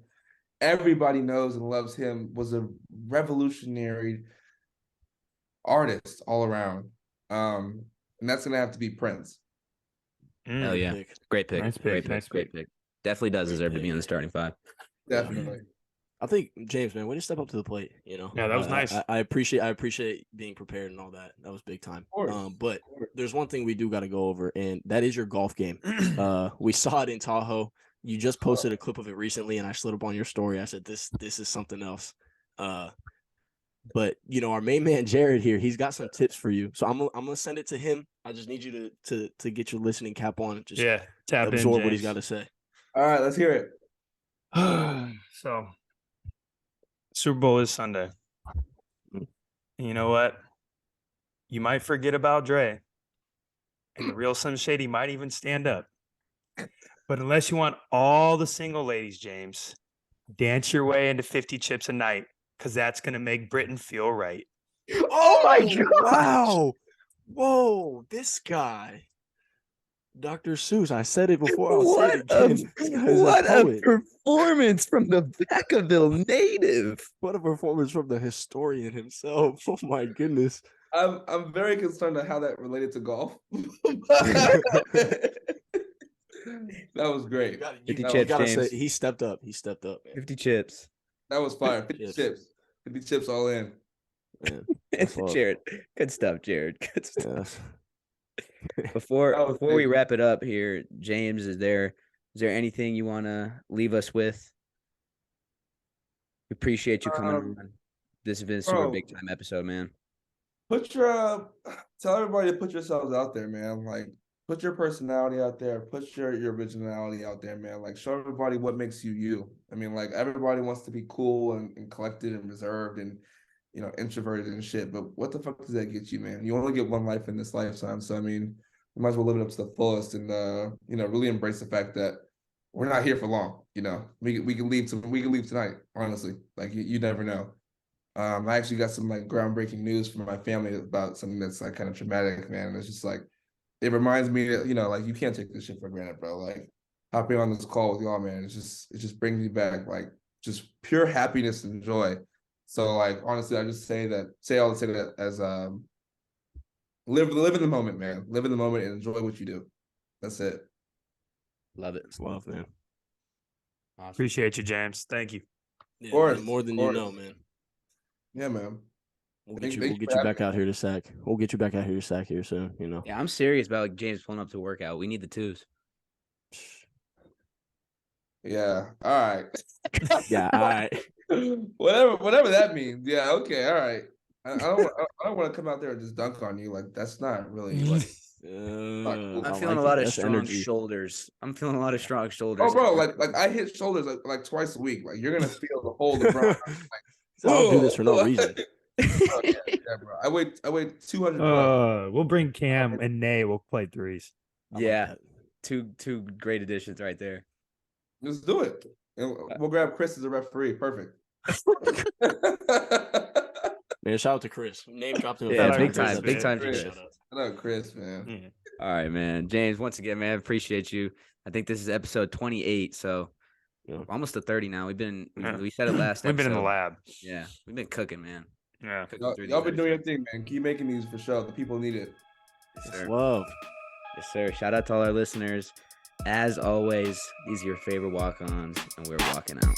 Speaker 2: Everybody knows and loves him. Was a revolutionary artist all around. And that's gonna have to be Prince.
Speaker 4: Hell yeah. Great pick.
Speaker 3: Nice
Speaker 4: Great
Speaker 3: pick.
Speaker 4: pick. Definitely does deserve to be in the starting five.
Speaker 2: Definitely.
Speaker 1: I think James, man, way to step up to the plate. You know,
Speaker 3: yeah, that was nice.
Speaker 1: I appreciate being prepared and all that. That was big time. But there's one thing we do got to go over, and that is your golf game. We saw it in Tahoe. You just posted a clip of it recently, and I slid up on your story. I said this is something else. But you know, our main man Jared here, he's got some tips for you. So I'm gonna send it to him. I just need you to get your listening cap on. Just
Speaker 3: tap
Speaker 1: absorb
Speaker 3: in,
Speaker 1: what he's got to say.
Speaker 2: All right, let's hear it.
Speaker 3: So, Super Bowl is Sunday. And you know what? You might forget about Dre. And the real Slim Shady might even stand up. But unless you want all the single ladies, James, dance your way into 50 chips a night, because that's going to make Britain feel right.
Speaker 1: Oh my God. Wow. Whoa, this guy. Dr. Seuss, I said it before. I'll say it again.
Speaker 4: What a performance from the Vacaville native.
Speaker 1: What a performance from the historian himself. Oh my goodness.
Speaker 2: I'm very concerned at how that related to golf. That was great.
Speaker 4: 50 chips, James.
Speaker 1: He stepped up. Man.
Speaker 4: 50 chips.
Speaker 2: That was fire. 50 chips. 50 chips all in.
Speaker 1: Man,
Speaker 4: Jared. Good stuff, Jared. Good stuff. Before we wrap it up here, James, is there anything you want to leave us with? We appreciate you coming on. This has been a super big time episode, man.
Speaker 2: Tell everybody to put yourselves out there, man. Like, put your personality out there. Put your originality out there, man. Like, show everybody what makes you you. I mean, like, everybody wants to be cool and collected and reserved and, you know, introverted and shit. But what the fuck does that get you, man? You only get one life in this lifetime. So, I mean, we might as well live it up to the fullest and, you know, really embrace the fact that we're not here for long. You know, we can leave tonight, honestly. Like, you never know. I actually got some like groundbreaking news from my family about something that's like kind of traumatic, man. And it's just like, it reminds me that, you know, like, you can't take this shit for granted, bro. Like, hopping on this call with y'all, man, it just brings me back like just pure happiness and joy. So, like, honestly, I just say that as live in the moment, man. Live in the moment and enjoy what you do. That's it.
Speaker 4: Love it.
Speaker 1: It's love, man.
Speaker 4: Awesome.
Speaker 3: Appreciate you, James. Thank you.
Speaker 1: Yeah,
Speaker 2: course,
Speaker 1: man, more than you know, man.
Speaker 2: Yeah, man.
Speaker 1: We'll get you back out here to sack. We'll get you back out here to sack here soon. You know.
Speaker 4: Yeah, I'm serious about James pulling up to workout. We need the twos.
Speaker 2: Yeah. All right.
Speaker 1: Yeah. All right.
Speaker 2: Whatever that means. Yeah. Okay. All right. I don't want to come out there and just dunk on you. Like that's not really like.
Speaker 4: I'm feeling a lot of strong shoulders. I'm feeling a lot of strong shoulders.
Speaker 2: Oh, bro, like I hit shoulders like twice a week. Like you're gonna feel the whole LeBron.
Speaker 1: I don't do this for no reason.
Speaker 2: Oh, yeah, bro. I weigh 200.
Speaker 5: We'll bring Cam and Nay. We'll play threes.
Speaker 4: Yeah, two great additions right there.
Speaker 2: Just do it, and we'll grab Chris as a referee. Perfect.
Speaker 1: Man, shout out to Chris. Name dropped him.
Speaker 4: Yeah, big
Speaker 2: Chris,
Speaker 4: time.
Speaker 2: Chris. Shout out Chris, man.
Speaker 3: Yeah.
Speaker 4: All right, man. James, once again, man, appreciate you. I think this is episode 28, so almost to 30 now. We said it last
Speaker 3: We've
Speaker 4: episode.
Speaker 3: been in the lab.
Speaker 4: Yeah, we've been cooking, man.
Speaker 3: Yeah.
Speaker 2: Y'all been doing your thing, man. Keep making these for sure. The people need it.
Speaker 4: Yes, sir.
Speaker 1: Love.
Speaker 4: Yes, sir. Shout out to all our listeners. As always, these are your favorite walk-ons, and we're walking out.